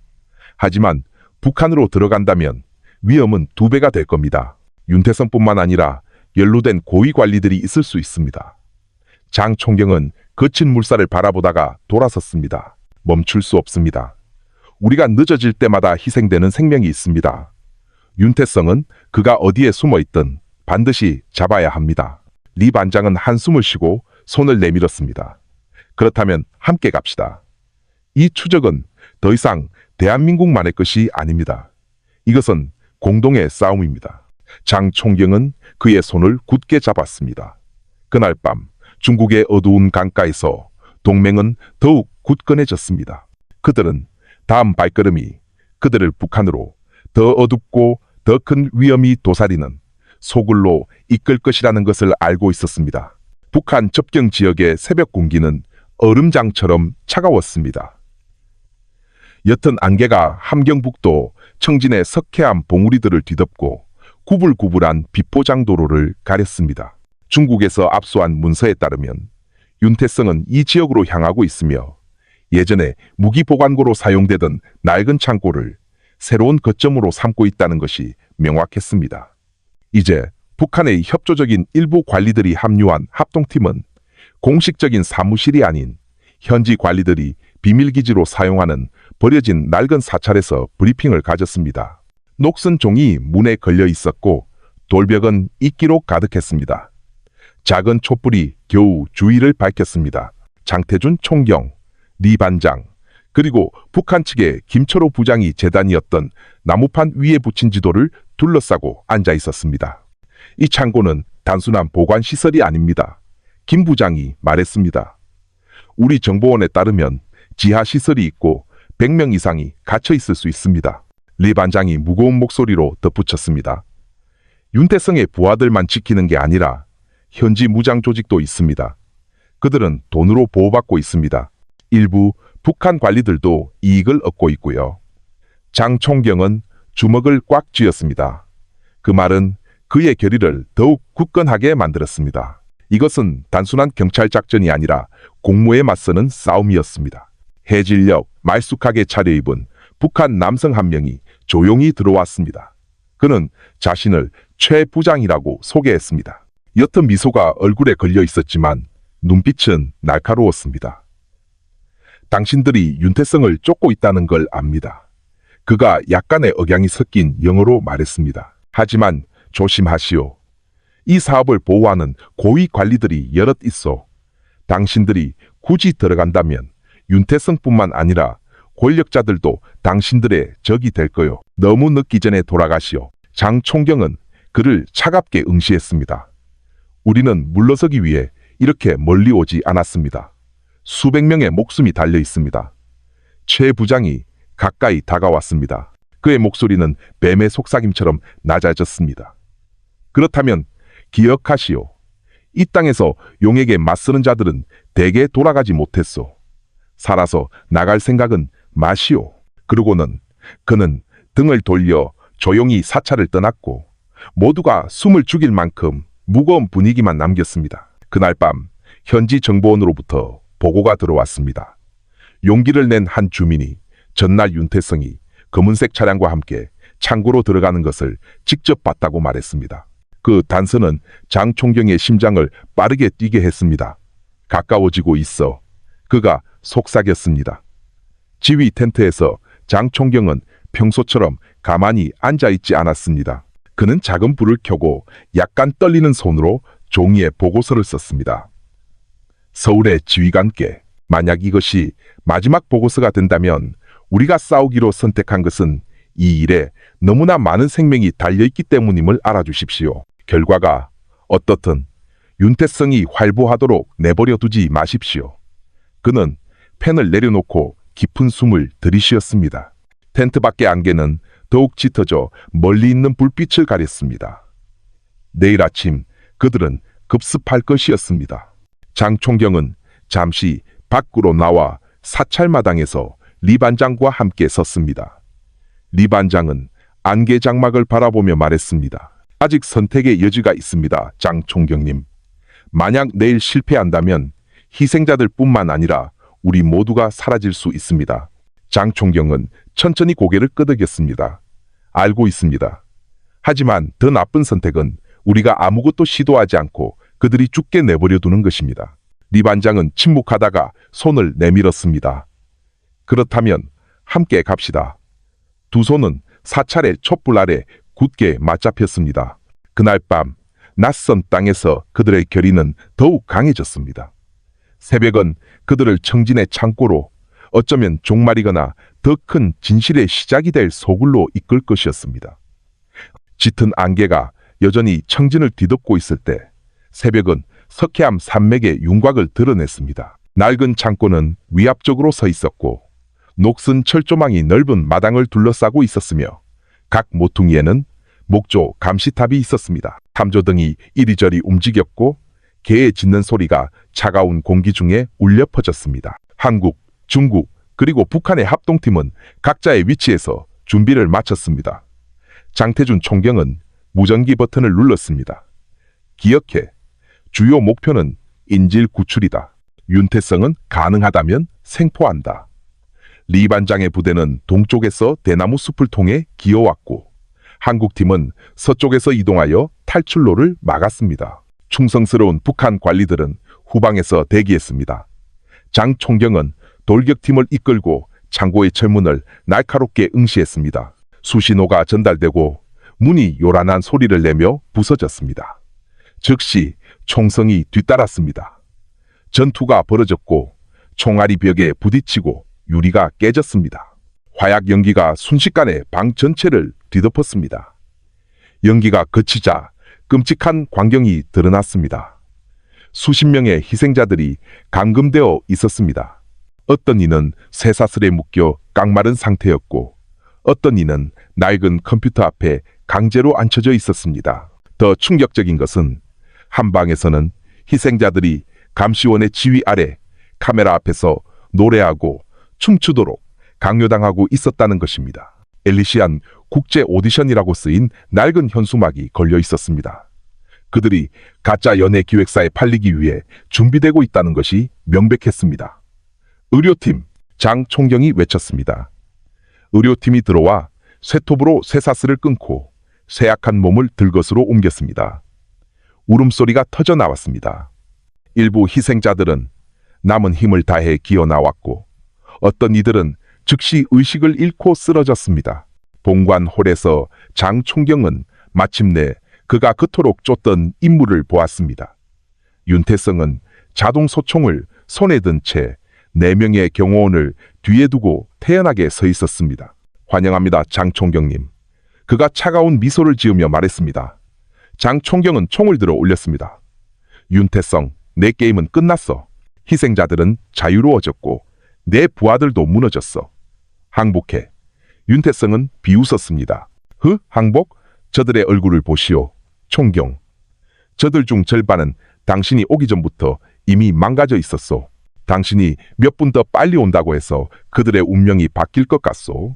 하지만 북한으로 들어간다면 위험은 2배가 될 겁니다. 윤태성뿐만 아니라 연루된 고위 관리들이 있을 수 있습니다. 장 총경은 거친 물살을 바라보다가 돌아섰습니다. 멈출 수 없습니다. 우리가 늦어질 때마다 희생되는 생명이 있습니다. 윤태성은 그가 어디에 숨어 있든 반드시 잡아야 합니다. 리 반장은 한숨을 쉬고 손을 내밀었습니다. 그렇다면 함께 갑시다. 이 추적은 더 이상 대한민국만의 것이 아닙니다. 이것은 공동의 싸움입니다. 장 총경은 그의 손을 굳게 잡았습니다. 그날 밤 중국의 어두운 강가에서 동맹은 더욱 굳건해졌습니다. 그들은 다음 발걸음이 그들을 북한으로 더 어둡고 더 큰 위험이 도사리는 소굴로 이끌 것이라는 것을 알고 있었습니다. 북한 접경 지역의 새벽 공기는 얼음장처럼 차가웠습니다. 옅은 안개가 함경북도 청진의 석회암 봉우리들을 뒤덮고 구불구불한 비포장도로를 가렸습니다. 중국에서 압수한 문서에 따르면 윤태성은 이 지역으로 향하고 있으며 예전에 무기 보관고로 사용되던 낡은 창고를 새로운 거점으로 삼고 있다는 것이 명확했습니다. 이제 북한의 협조적인 일부 관리들이 합류한 합동팀은 공식적인 사무실이 아닌 현지 관리들이 비밀기지로 사용하는 버려진 낡은 사찰에서 브리핑을 가졌습니다. 녹슨 종이 문에 걸려 있었고 돌벽은 이끼로 가득했습니다. 작은 촛불이 겨우 주위를 밝혔습니다. 장태준 총경, 리 반장, 그리고 북한 측의 김철호 부장이 재단이었던 나무판 위에 붙인 지도를 둘러싸고 앉아 있었습니다. 이 창고는 단순한 보관시설이 아닙니다. 김 부장이 말했습니다. 우리 정보원에 따르면 지하시설이 있고 100명 이상이 갇혀 있을 수 있습니다. 리 반장이 무거운 목소리로 덧붙였습니다. 윤태성의 부하들만 지키는 게 아니라 현지 무장 조직도 있습니다. 그들은 돈으로 보호받고 있습니다. 일부 북한 관리들도 이익을 얻고 있고요. 장 총경은 주먹을 꽉 쥐었습니다. 그 말은 그의 결의를 더욱 굳건하게 만들었습니다. 이것은 단순한 경찰 작전이 아니라 공무에 맞서는 싸움이었습니다. 해질녘 말쑥하게 차려입은 북한 남성 한 명이 조용히 들어왔습니다. 그는 자신을 최 부장이라고 소개했습니다. 옅은 미소가 얼굴에 걸려 있었지만 눈빛은 날카로웠습니다. 당신들이 윤태성을 쫓고 있다는 걸 압니다. 그가 약간의 억양이 섞인 영어로 말했습니다. 하지만 조심하시오. 이 사업을 보호하는 고위 관리들이 여럿 있어. 당신들이 굳이 들어간다면 윤태성뿐만 아니라 권력자들도 당신들의 적이 될 거요. 너무 늦기 전에 돌아가시오. 장 총경은 그를 차갑게 응시했습니다. 우리는 물러서기 위해 이렇게 멀리 오지 않았습니다. 수백 명의 목숨이 달려 있습니다. 최 부장이 가까이 다가왔습니다. 그의 목소리는 뱀의 속삭임처럼 낮아졌습니다. 그렇다면 기억하시오. 이 땅에서 용에게 맞서는 자들은 대개 돌아가지 못했소. 살아서 나갈 생각은 마시오. 그러고는 그는 등을 돌려 조용히 사찰을 떠났고 모두가 숨을 죽일 만큼 무거운 분위기만 남겼습니다. 그날 밤 현지 정보원으로부터 보고가 들어왔습니다. 용기를 낸 한 주민이 전날 윤태성이 검은색 차량과 함께 창고로 들어가는 것을 직접 봤다고 말했습니다. 그 단서는 장 총경의 심장을 빠르게 뛰게 했습니다. 가까워지고 있어 그가 속삭였습니다. 지휘 텐트에서 장 총경은 평소처럼 가만히 앉아있지 않았습니다. 그는 작은 불을 켜고 약간 떨리는 손으로 종이에 보고서를 썼습니다. 서울의 지휘관께 만약 이것이 마지막 보고서가 된다면 우리가 싸우기로 선택한 것은 이 일에 너무나 많은 생명이 달려있기 때문임을 알아주십시오. 결과가 어떻든 윤태성이 활보하도록 내버려 두지 마십시오. 그는 펜을 내려놓고 깊은 숨을 들이쉬었습니다. 텐트 밖의 안개는 더욱 짙어져 멀리 있는 불빛을 가렸습니다. 내일 아침 그들은 급습할 것이었습니다. 장 총경은 잠시 밖으로 나와 사찰마당에서 리 반장과 함께 섰습니다. 리 반장은 안개 장막을 바라보며 말했습니다. 아직 선택의 여지가 있습니다, 장 총경님. 만약 내일 실패한다면 희생자들 뿐만 아니라 우리 모두가 사라질 수 있습니다. 장 총경은 천천히 고개를 끄덕였습니다. 알고 있습니다. 하지만 더 나쁜 선택은 우리가 아무것도 시도하지 않고 그들이 죽게 내버려 두는 것입니다. 리 반장은 침묵하다가 손을 내밀었습니다. 그렇다면 함께 갑시다. 두 손은 사찰의 촛불 아래 굳게 맞잡혔습니다. 그날 밤 낯선 땅에서 그들의 결의는 더욱 강해졌습니다. 새벽은 그들을 청진의 창고로 어쩌면 종말이거나 더 큰 진실의 시작이 될 소굴로 이끌 것이었습니다. 짙은 안개가 여전히 청진을 뒤덮고 있을 때 새벽은 석회암 산맥의 윤곽을 드러냈습니다. 낡은 창고는 위압적으로 서 있었고 녹슨 철조망이 넓은 마당을 둘러싸고 있었으며 각 모퉁이에는 목조 감시탑이 있었습니다. 탐조등이 이리저리 움직였고 개의 짖는 소리가 차가운 공기 중에 울려 퍼졌습니다. 한국, 중국, 그리고 북한의 합동팀은 각자의 위치에서 준비를 마쳤습니다. 장태준 총경은 무전기 버튼을 눌렀습니다. 기억해. 주요 목표는 인질 구출이다. 윤태성은 가능하다면 생포한다. 리 반장의 부대는 동쪽에서 대나무 숲을 통해 기어왔고 한국팀은 서쪽에서 이동하여 탈출로를 막았습니다. 충성스러운 북한 관리들은 후방에서 대기했습니다. 장 총경은 돌격팀을 이끌고 창고의 철문을 날카롭게 응시했습니다. 수신호가 전달되고 문이 요란한 소리를 내며 부서졌습니다. 즉시 총성이 뒤따랐습니다. 전투가 벌어졌고 총알이 벽에 부딪히고 유리가 깨졌습니다. 화약 연기가 순식간에 방 전체를 뒤덮었습니다. 연기가 그치자 끔찍한 광경이 드러났습니다. 수십 명의 희생자들이 감금되어 있었습니다. 어떤 이는 쇠사슬에 묶여 깡마른 상태였고 어떤 이는 낡은 컴퓨터 앞에 강제로 앉혀져 있었습니다. 더 충격적인 것은 한 방에서는 희생자들이 감시원의 지휘 아래 카메라 앞에서 노래하고 춤추도록 강요당하고 있었다는 것입니다. 엘리시안 국제 오디션이라고 쓰인 낡은 현수막이 걸려 있었습니다. 그들이 가짜 연예 기획사에 팔리기 위해 준비되고 있다는 것이 명백했습니다. 의료팀, 장 총경이 외쳤습니다. 의료팀이 들어와 쇠톱으로 쇠사슬을 끊고 쇠약한 몸을 들것으로 옮겼습니다. 울음소리가 터져 나왔습니다. 일부 희생자들은 남은 힘을 다해 기어 나왔고 어떤 이들은 즉시 의식을 잃고 쓰러졌습니다. 본관 홀에서 장 총경은 마침내 그가 그토록 쫓던 인물을 보았습니다. 윤태성은 자동 소총을 손에 든 채 4명의 경호원을 뒤에 두고 태연하게 서 있었습니다. 환영합니다, 장 총경님. 그가 차가운 미소를 지으며 말했습니다. 장 총경은 총을 들어 올렸습니다. 윤태성, 내 게임은 끝났어. 희생자들은 자유로워졌고 내 부하들도 무너졌어. 항복해. 윤태성은 비웃었습니다. 항복? 저들의 얼굴을 보시오. 총경. 저들 중 절반은 당신이 오기 전부터 이미 망가져 있었소. 당신이 몇 분 더 빨리 온다고 해서 그들의 운명이 바뀔 것 같소.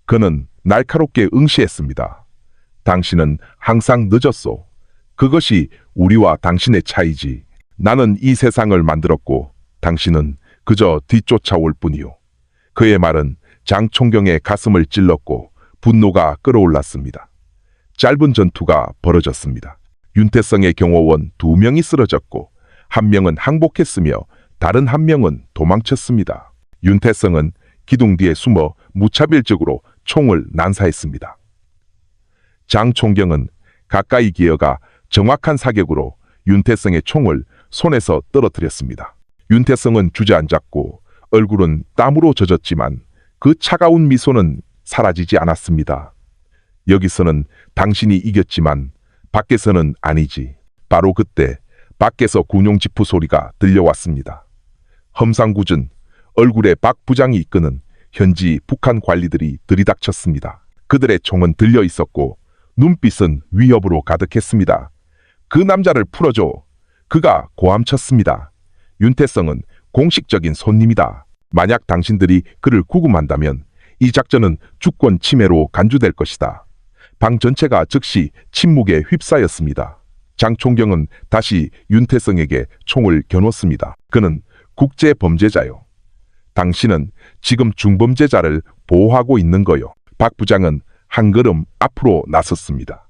그는 날카롭게 응시했습니다. 당신은 항상 늦었소. 그것이 우리와 당신의 차이지. 나는 이 세상을 만들었고 당신은 그저 뒤쫓아올 뿐이요. 그의 말은 장총경의 가슴을 찔렀고 분노가 끓어올랐습니다. 짧은 전투가 벌어졌습니다. 윤태성의 경호원 2명이 쓰러졌고 1명은 항복했으며 다른 1명은 도망쳤습니다. 윤태성은 기둥 뒤에 숨어 무차별적으로 총을 난사했습니다. 장총경은 가까이 기어가 정확한 사격으로 윤태성의 총을 손에서 떨어뜨렸습니다. 윤태성은 주저앉았고 얼굴은 땀으로 젖었지만 그 차가운 미소는 사라지지 않았습니다. 여기서는 당신이 이겼지만 밖에서는 아니지. 바로 그때 밖에서 군용 지프 소리가 들려왔습니다. 험상궂은 얼굴에 박 부장이 이끄는 현지 북한 관리들이 들이닥쳤습니다. 그들의 총은 들려 있었고 눈빛은 위협으로 가득했습니다. 그 남자를 풀어줘. 그가 고함쳤습니다. 윤태성은 공식적인 손님이다. 만약 당신들이 그를 구금한다면 이 작전은 주권 침해로 간주될 것이다. 방 전체가 즉시 침묵에 휩싸였습니다. 장총경은 다시 윤태성에게 총을 겨눴습니다. 그는 국제범죄자요. 당신은 지금 중범죄자를 보호하고 있는 거요. 박 부장은 한 걸음 앞으로 나섰습니다.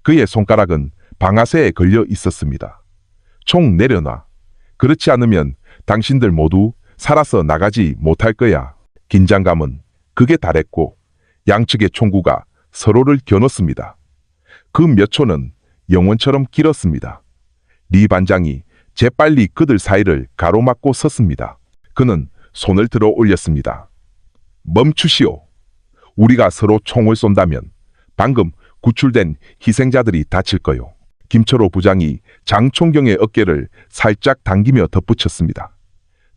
그의 손가락은 방아쇠에 걸려 있었습니다. 총 내려놔. 그렇지 않으면 당신들 모두 살아서 나가지 못할 거야. 긴장감은 극에 달했고 양측의 총구가 서로를 겨눴습니다. 그 몇 초는 영원처럼 길었습니다. 리 반장이 재빨리 그들 사이를 가로막고 섰습니다. 그는 손을 들어 올렸습니다. 멈추시오. 우리가 서로 총을 쏜다면 방금 구출된 희생자들이 다칠 거요. 김철호 부장이 장총경의 어깨를 살짝 당기며 덧붙였습니다.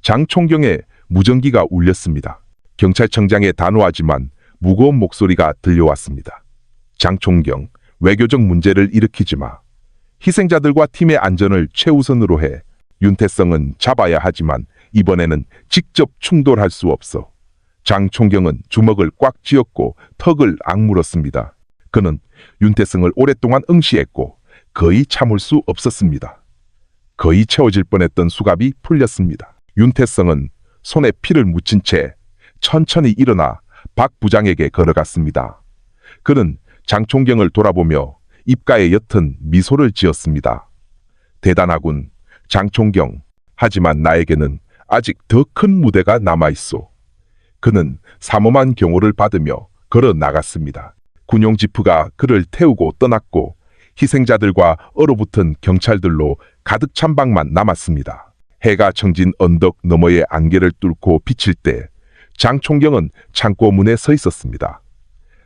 장총경의 무전기가 울렸습니다. 경찰청장의 단호하지만 무거운 목소리가 들려왔습니다. 장총경, 외교적 문제를 일으키지 마. 희생자들과 팀의 안전을 최우선으로 해. 윤태성은 잡아야 하지만 이번에는 직접 충돌할 수 없어. 장총경은 주먹을 꽉 쥐었고 턱을 악물었습니다. 그는 윤태성을 오랫동안 응시했고 거의 참을 수 없었습니다. 거의 채워질 뻔했던 수갑이 풀렸습니다. 윤태성은 손에 피를 묻힌 채 천천히 일어나 박 부장에게 걸어갔습니다. 그는 장총경을 돌아보며 입가에 옅은 미소를 지었습니다. 대단하군, 장총경. 하지만 나에게는 아직 더 큰 무대가 남아있소. 그는 삼엄한 경호를 받으며 걸어 나갔습니다. 군용 지프가 그를 태우고 떠났고 희생자들과 얼어붙은 경찰들로 가득 찬 방만 남았습니다. 해가 청진 언덕 너머의 안개를 뚫고 비칠 때 장총경은 창고 문에 서 있었습니다.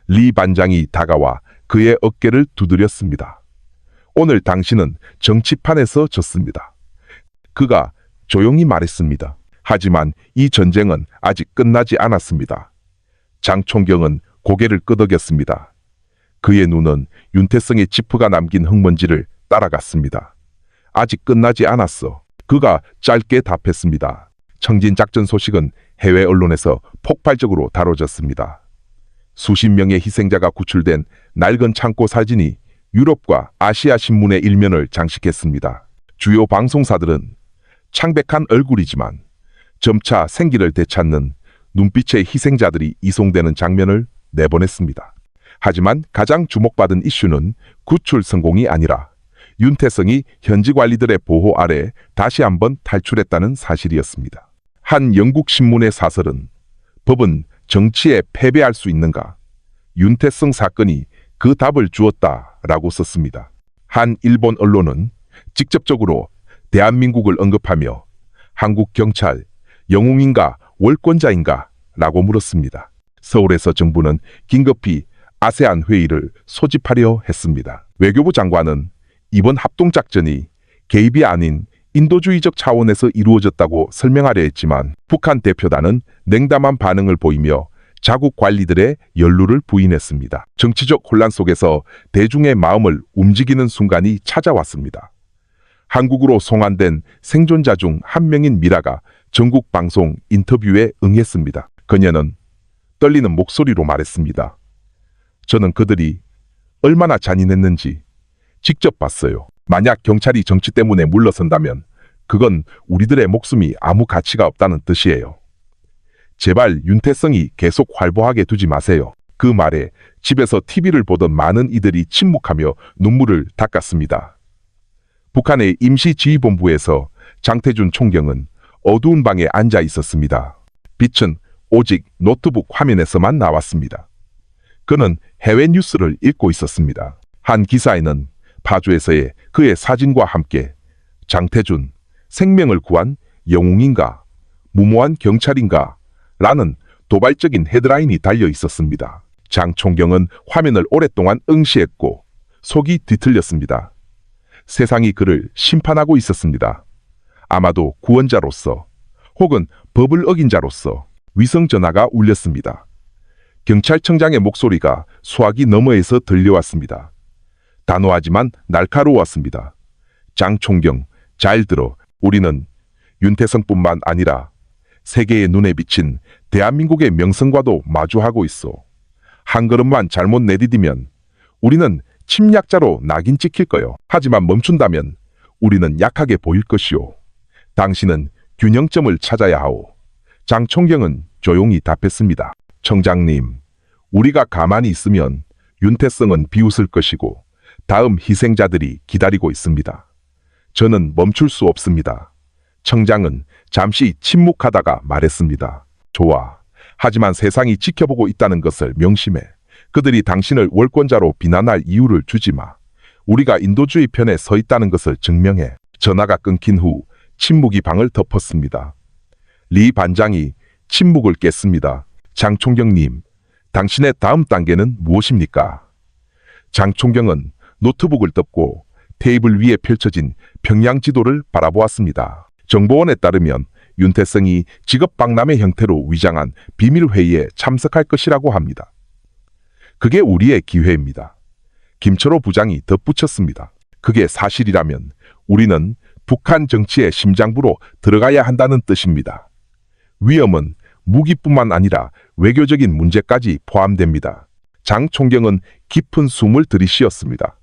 리 반장이 다가와 그의 어깨를 두드렸습니다. 오늘 당신은 정치판에서 졌습니다. 그가 조용히 말했습니다. 하지만 이 전쟁은 아직 끝나지 않았습니다. 장총경은 고개를 끄덕였습니다. 그의 눈은 윤태성의 지프가 남긴 흙먼지를 따라갔습니다. 아직 끝나지 않았어. 그가 짧게 답했습니다. 청진 작전 소식은 해외 언론에서 폭발적으로 다뤄졌습니다. 수십 명의 희생자가 구출된 낡은 창고 사진이 유럽과 아시아 신문의 일면을 장식했습니다. 주요 방송사들은 창백한 얼굴이지만 점차 생기를 되찾는 눈빛의 희생자들이 이송되는 장면을 내보냈습니다. 하지만 가장 주목받은 이슈는 구출 성공이 아니라 윤태성이 현지 관리들의 보호 아래 다시 한번 탈출했다는 사실이었습니다. 한 영국 신문의 사설은 법은 정치에 패배할 수 있는가? 윤태성 사건이 그 답을 주었다라고 썼습니다. 한 일본 언론은 직접적으로 대한민국을 언급하며 한국 경찰 영웅인가 월권자인가 라고 물었습니다. 서울에서 정부는 긴급히 아세안 회의를 소집하려 했습니다. 외교부 장관은 이번 합동작전이 개입이 아닌 인도주의적 차원에서 이루어졌다고 설명하려 했지만 북한 대표단은 냉담한 반응을 보이며 자국 관리들의 연루를 부인했습니다. 정치적 혼란 속에서 대중의 마음을 움직이는 순간이 찾아왔습니다. 한국으로 송환된 생존자 중 한 명인 미라가 전국 방송 인터뷰에 응했습니다. 그녀는 떨리는 목소리로 말했습니다. 저는 그들이 얼마나 잔인했는지 직접 봤어요. 만약 경찰이 정치 때문에 물러선다면 그건 우리들의 목숨이 아무 가치가 없다는 뜻이에요. 제발 윤태성이 계속 활보하게 두지 마세요. 그 말에 집에서 TV를 보던 많은 이들이 침묵하며 눈물을 닦았습니다. 북한의 임시지휘본부에서 장태준 총경은 어두운 방에 앉아 있었습니다. 빛은 오직 노트북 화면에서만 나왔습니다. 그는 해외 뉴스를 읽고 있었습니다. 한 기사에는 파주에서의 그의 사진과 함께 장태준, 생명을 구한 영웅인가, 무모한 경찰인가 라는 도발적인 헤드라인이 달려 있었습니다. 장 총경은 화면을 오랫동안 응시했고 속이 뒤틀렸습니다. 세상이 그를 심판하고 있었습니다. 아마도 구원자로서 혹은 법을 어긴 자로서 위성전화가 울렸습니다. 경찰청장의 목소리가 수화기 너머에서 들려왔습니다. 단호하지만 날카로웠습니다. 장 총경, 잘 들어. 우리는 윤태성뿐만 아니라 세계의 눈에 비친 대한민국의 명성과도 마주하고 있어. 한 걸음만 잘못 내디디면 우리는 침략자로 낙인 찍힐 거요. 하지만 멈춘다면 우리는 약하게 보일 것이오. 당신은 균형점을 찾아야 하오. 장 총경은 조용히 답했습니다. 청장님, 우리가 가만히 있으면 윤태성은 비웃을 것이고 다음 희생자들이 기다리고 있습니다. 저는 멈출 수 없습니다. 청장은 잠시 침묵하다가 말했습니다. 좋아. 하지만 세상이 지켜보고 있다는 것을 명심해. 그들이 당신을 월권자로 비난할 이유를 주지 마. 우리가 인도주의 편에 서 있다는 것을 증명해. 전화가 끊긴 후 침묵이 방을 덮었습니다. 리 반장이 침묵을 깼습니다. 장 총경님, 당신의 다음 단계는 무엇입니까? 장 총경은 노트북을 덮고 테이블 위에 펼쳐진 평양 지도를 바라보았습니다. 정보원에 따르면 윤태성이 직업박람회 형태로 위장한 비밀회의에 참석할 것이라고 합니다. 그게 우리의 기회입니다. 김철호 부장이 덧붙였습니다. 그게 사실이라면 우리는 북한 정치의 심장부로 들어가야 한다는 뜻입니다. 위험은 무기뿐만 아니라 외교적인 문제까지 포함됩니다. 장 총경은 깊은 숨을 들이쉬었습니다.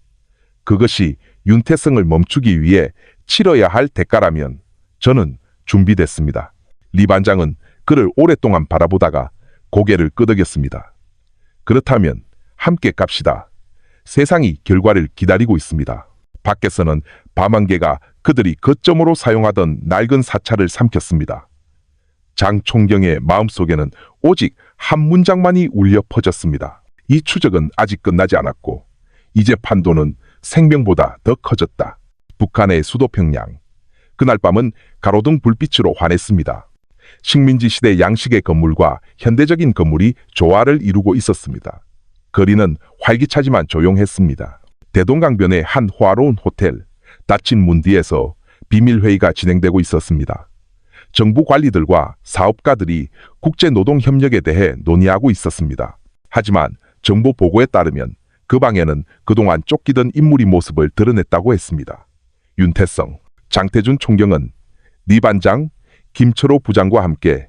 그것이 윤태성을 멈추기 위해 치러야 할 대가라면 저는 준비됐습니다. 리 반장은 그를 오랫동안 바라보다가 고개를 끄덕였습니다. 그렇다면 함께 갑시다. 세상이 결과를 기다리고 있습니다. 밖에서는 밤안개가 그들이 거점으로 사용하던 낡은 사찰을 삼켰습니다. 장 총경의 마음속에는 오직 한 문장만이 울려 퍼졌습니다. 이 추적은 아직 끝나지 않았고 이제 판도는 생명보다 더 커졌다. 북한의 수도 평양. 그날 밤은 가로등 불빛으로 환했습니다. 식민지 시대 양식의 건물과 현대적인 건물이 조화를 이루고 있었습니다. 거리는 활기차지만 조용했습니다. 대동강변의 한 호화로운 호텔, 닫힌 문 뒤에서 비밀회의가 진행되고 있었습니다. 정부 관리들과 사업가들이 국제노동협력에 대해 논의하고 있었습니다. 하지만 정보 보고에 따르면 그 방에는 그동안 쫓기던 인물이 모습을 드러냈다고 했습니다. 윤태성, 장태준 총경은 리 반장, 김철호 부장과 함께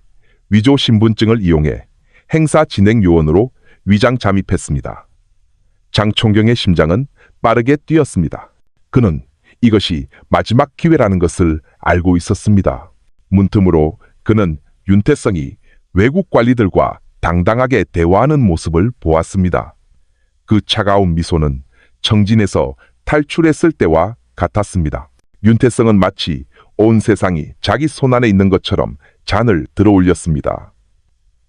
위조 신분증을 이용해 행사 진행 요원으로 위장 잠입했습니다. 장 총경의 심장은 빠르게 뛰었습니다. 그는 이것이 마지막 기회라는 것을 알고 있었습니다. 문틈으로 그는 윤태성이 외국 관리들과 당당하게 대화하는 모습을 보았습니다. 그 차가운 미소는 청진에서 탈출했을 때와 같았습니다. 윤태성은 마치 온 세상이 자기 손안에 있는 것처럼 잔을 들어올렸습니다.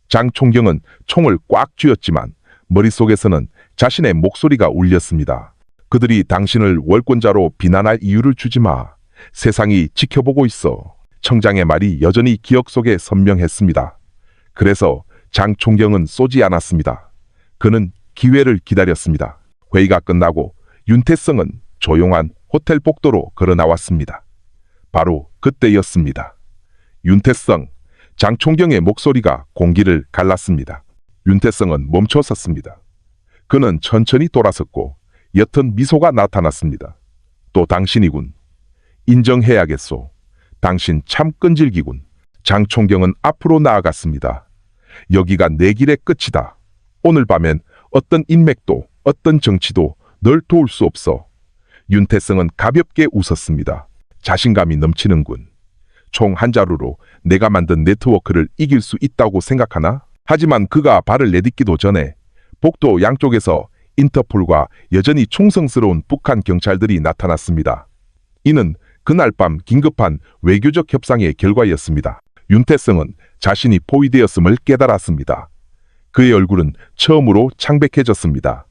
장 총경은 총을 꽉 쥐었지만 머릿속에서는 자신의 목소리가 울렸습니다. 그들이 당신을 월권자로 비난할 이유를 주지 마. 세상이 지켜보고 있어. 청장의 말이 여전히 기억 속에 선명했습니다. 그래서 장 총경은 쏘지 않았습니다. 그는 기회를 기다렸습니다. 회의가 끝나고 윤태성은 조용한 호텔 복도로 걸어 나왔습니다. 바로 그때였습니다. 윤태성, 장총경의 목소리가 공기를 갈랐습니다. 윤태성은 멈춰섰습니다. 그는 천천히 돌아섰고 옅은 미소가 나타났습니다. 또 당신이군. 인정해야겠소. 당신 참 끈질기군. 장총경은 앞으로 나아갔습니다. 여기가 내 길의 끝이다. 오늘 밤엔 어떤 인맥도 어떤 정치도 널 도울 수 없어. 윤태성은 가볍게 웃었습니다. 자신감이 넘치는군. 총 한 자루로 내가 만든 네트워크를 이길 수 있다고 생각하나? 하지만 그가 발을 내딛기도 전에 복도 양쪽에서 인터폴과 여전히 충성스러운 북한 경찰들이 나타났습니다. 이는 그날 밤 긴급한 외교적 협상의 결과였습니다. 윤태성은 자신이 포위되었음을 깨달았습니다. 그의 얼굴은 처음으로 창백해졌습니다.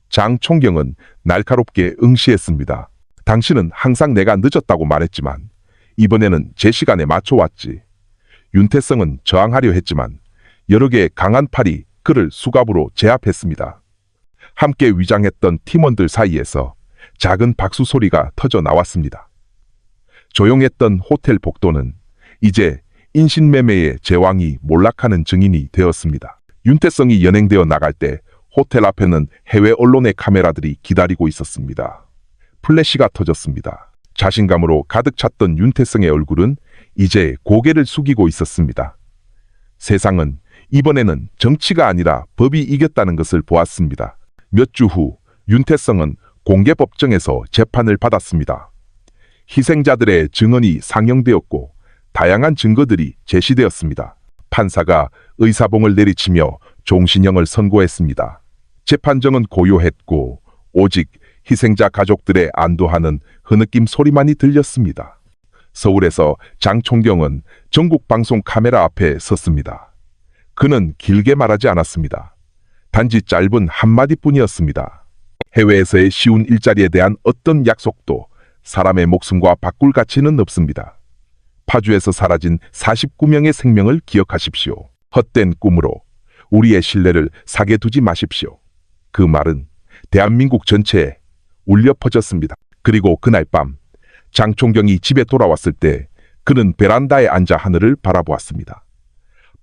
장총경은 날카롭게 응시했습니다. 당신은 항상 내가 늦었다고 말했지만 이번에는 제 시간에 맞춰왔지. 윤태성은 저항하려 했지만 여러 개의 강한 팔이 그를 수갑으로 제압했습니다. 함께 위장했던 팀원들 사이에서 작은 박수 소리가 터져 나왔습니다. 조용했던 호텔 복도는 이제 인신매매의 제왕이 몰락하는 증인이 되었습니다. 윤태성이 연행되어 나갈 때 호텔 앞에는 해외 언론의 카메라들이 기다리고 있었습니다. 플래시가 터졌습니다. 자신감으로 가득 찼던 윤태성의 얼굴은 이제 고개를 숙이고 있었습니다. 세상은 이번에는 정치가 아니라 법이 이겼다는 것을 보았습니다. 몇 주 후 윤태성은 공개법정에서 재판을 받았습니다. 희생자들의 증언이 상영되었고 다양한 증거들이 제시되었습니다. 판사가 의사봉을 내리치며 종신형을 선고했습니다. 재판정은 고요했고 오직 희생자 가족들의 안도하는 흐느낌 소리만이 들렸습니다. 서울에서 장총경은 전국 방송 카메라 앞에 섰습니다. 그는 길게 말하지 않았습니다. 단지 짧은 한마디뿐이었습니다. 해외에서의 쉬운 일자리에 대한 어떤 약속도 사람의 목숨과 바꿀 가치는 없습니다. 파주에서 사라진 49명의 생명을 기억하십시오. 헛된 꿈으로 우리의 신뢰를 사게 두지 마십시오. 그 말은 대한민국 전체에 울려 퍼졌습니다. 그리고 그날 밤 장총경이 집에 돌아왔을 때 그는 베란다에 앉아 하늘을 바라보았습니다.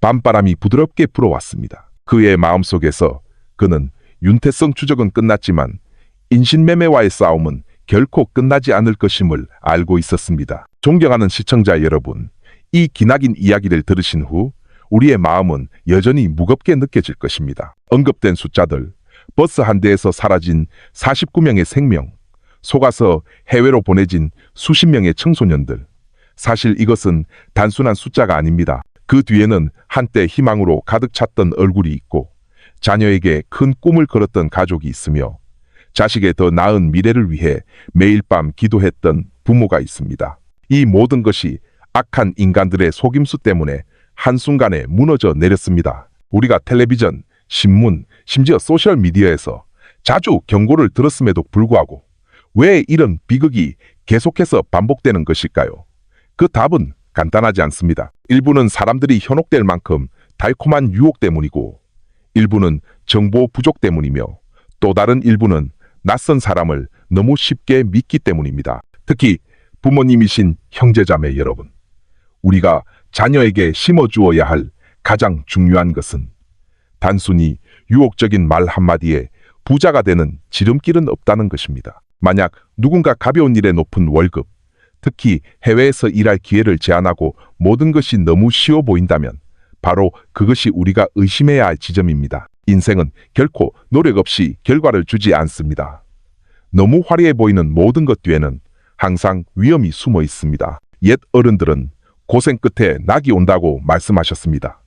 밤바람이 부드럽게 불어왔습니다. 그의 마음속에서 그는 윤태성 추적은 끝났지만 인신매매와의 싸움은 결코 끝나지 않을 것임을 알고 있었습니다. 존경하는 시청자 여러분, 이 기나긴 이야기를 들으신 후 우리의 마음은 여전히 무겁게 느껴질 것입니다. 언급된 숫자들, 버스 한 대에서 사라진 49명의 생명, 속아서 해외로 보내진 수십 명의 청소년들. 사실 이것은 단순한 숫자가 아닙니다. 그 뒤에는 한때 희망으로 가득 찼던 얼굴이 있고 자녀에게 큰 꿈을 걸었던 가족이 있으며 자식의 더 나은 미래를 위해 매일 밤 기도했던 부모가 있습니다. 이 모든 것이 악한 인간들의 속임수 때문에 한순간에 무너져 내렸습니다. 우리가 텔레비전, 신문, 심지어 소셜미디어에서 자주 경고를 들었음에도 불구하고 왜 이런 비극이 계속해서 반복되는 것일까요? 그 답은 간단하지 않습니다. 일부는 사람들이 현혹될 만큼 달콤한 유혹 때문이고 일부는 정보 부족 때문이며 또 다른 일부는 낯선 사람을 너무 쉽게 믿기 때문입니다. 특히 부모님이신 형제자매 여러분, 우리가 자녀에게 심어주어야 할 가장 중요한 것은 단순히 유혹적인 말 한마디에 부자가 되는 지름길은 없다는 것입니다. 만약 누군가 가벼운 일에 높은 월급, 특히 해외에서 일할 기회를 제안하고 모든 것이 너무 쉬워 보인다면 바로 그것이 우리가 의심해야 할 지점입니다. 인생은 결코 노력 없이 결과를 주지 않습니다. 너무 화려해 보이는 모든 것 뒤에는 항상 위험이 숨어 있습니다. 옛 어른들은 고생 끝에 낙이 온다고 말씀하셨습니다.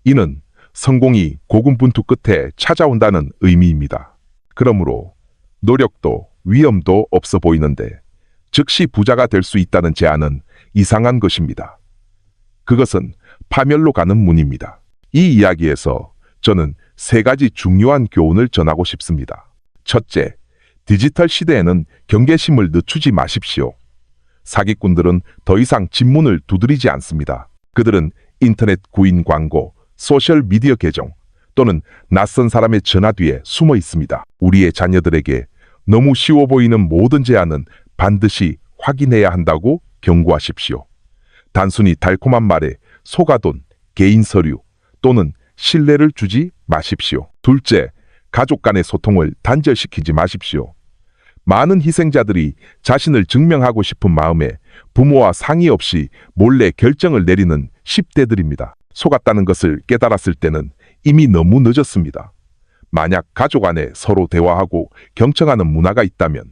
이는 성공이 고군분투 끝에 찾아온다는 의미입니다. 그러므로 노력도 위험도 없어 보이는데 즉시 부자가 될 수 있다는 제안은 이상한 것입니다. 그것은 파멸로 가는 문입니다. 이 이야기에서 저는 세 가지 중요한 교훈을 전하고 싶습니다. 첫째, 디지털 시대에는 경계심을 늦추지 마십시오. 사기꾼들은 더 이상 집문을 두드리지 않습니다. 그들은 인터넷 구인 광고, 소셜미디어 계정 또는 낯선 사람의 전화 뒤에 숨어 있습니다. 우리의 자녀들에게 너무 쉬워 보이는 모든 제안은 반드시 확인해야 한다고 경고하십시오. 단순히 달콤한 말에 속아돈, 개인 서류 또는 신뢰를 주지 마십시오. 둘째, 가족 간의 소통을 단절시키지 마십시오. 많은 희생자들이 자신을 증명하고 싶은 마음에 부모와 상의 없이 몰래 결정을 내리는 10대들입니다. 속았다는 것을 깨달았을 때는 이미 너무 늦었습니다. 만약 가족 안에 서로 대화하고 경청하는 문화가 있다면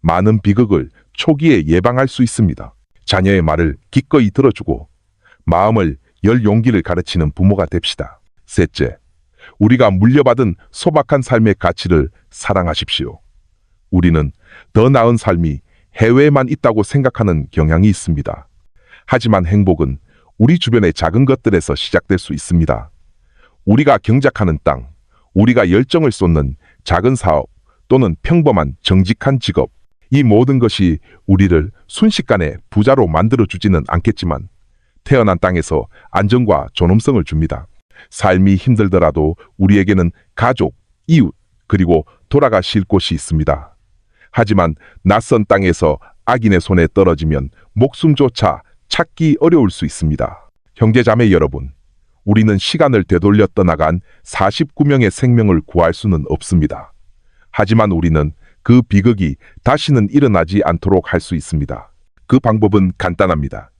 많은 비극을 초기에 예방할 수 있습니다. 자녀의 말을 기꺼이 들어주고 마음을 열 용기를 가르치는 부모가 됩시다. 셋째, 우리가 물려받은 소박한 삶의 가치를 사랑하십시오. 우리는 더 나은 삶이 해외에만 있다고 생각하는 경향이 있습니다. 하지만 행복은 우리 주변의 작은 것들에서 시작될 수 있습니다. 우리가 경작하는 땅, 우리가 열정을 쏟는 작은 사업 또는 평범한 정직한 직업, 이 모든 것이 우리를 순식간에 부자로 만들어주지는 않겠지만 태어난 땅에서 안정과 존엄성을 줍니다. 삶이 힘들더라도 우리에게는 가족, 이웃, 그리고 돌아가 쉴 곳이 있습니다. 하지만 낯선 땅에서 악인의 손에 떨어지면 목숨조차 찾기 어려울 수 있습니다. 형제자매 여러분, 우리는 시간을 되돌려 떠나간 49명의 생명을 구할 수는 없습니다. 하지만 우리는 그 비극이 다시는 일어나지 않도록 할 수 있습니다. 그 방법은 간단합니다.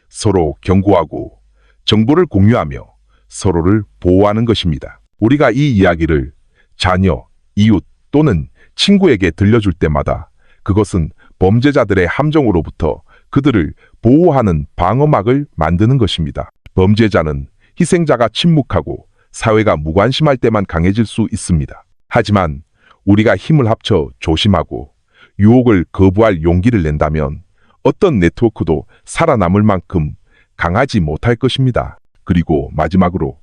서로 경고하고 정보를 공유하며 서로를 보호하는 것입니다. 우리가 이 이야기를 자녀, 이웃 또는 친구에게 들려줄 때마다 그것은 범죄자들의 함정으로부터 그들을 보호하는 방어막을 만드는 것입니다. 범죄자는 희생자가 침묵하고 사회가 무관심할 때만 강해질 수 있습니다. 하지만 우리가 힘을 합쳐 조심하고 유혹을 거부할 용기를 낸다면 어떤 네트워크도 살아남을 만큼 강하지 못할 것입니다. 그리고 마지막으로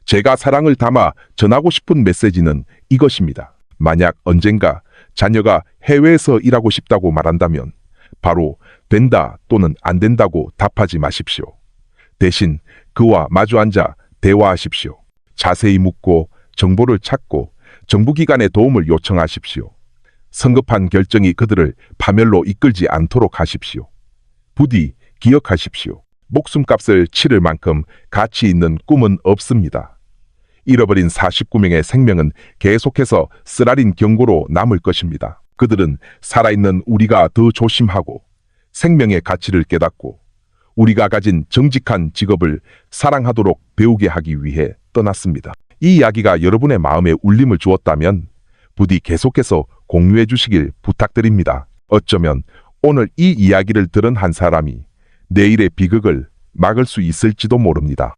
제가 사랑을 담아 전하고 싶은 메시지는 이것입니다. 만약 언젠가 자녀가 해외에서 일하고 싶다고 말한다면 바로 된다 또는 안 된다고 답하지 마십시오. 대신 그와 마주 앉아 대화하십시오. 자세히 묻고 정보를 찾고 정부기관의 도움을 요청하십시오. 성급한 결정이 그들을 파멸로 이끌지 않도록 하십시오. 부디 기억하십시오. 목숨값을 치를 만큼 가치 있는 꿈은 없습니다. 잃어버린 49명의 생명은 계속해서 쓰라린 경고로 남을 것입니다. 그들은 살아있는 우리가 더 조심하고 생명의 가치를 깨닫고 우리가 가진 정직한 직업을 사랑하도록 배우게 하기 위해 떠났습니다. 이 이야기가 여러분의 마음에 울림을 주었다면 부디 계속해서 공유해 주시길 부탁드립니다. 어쩌면 오늘 이 이야기를 들은 한 사람이 내일의 비극을 막을 수 있을지도 모릅니다.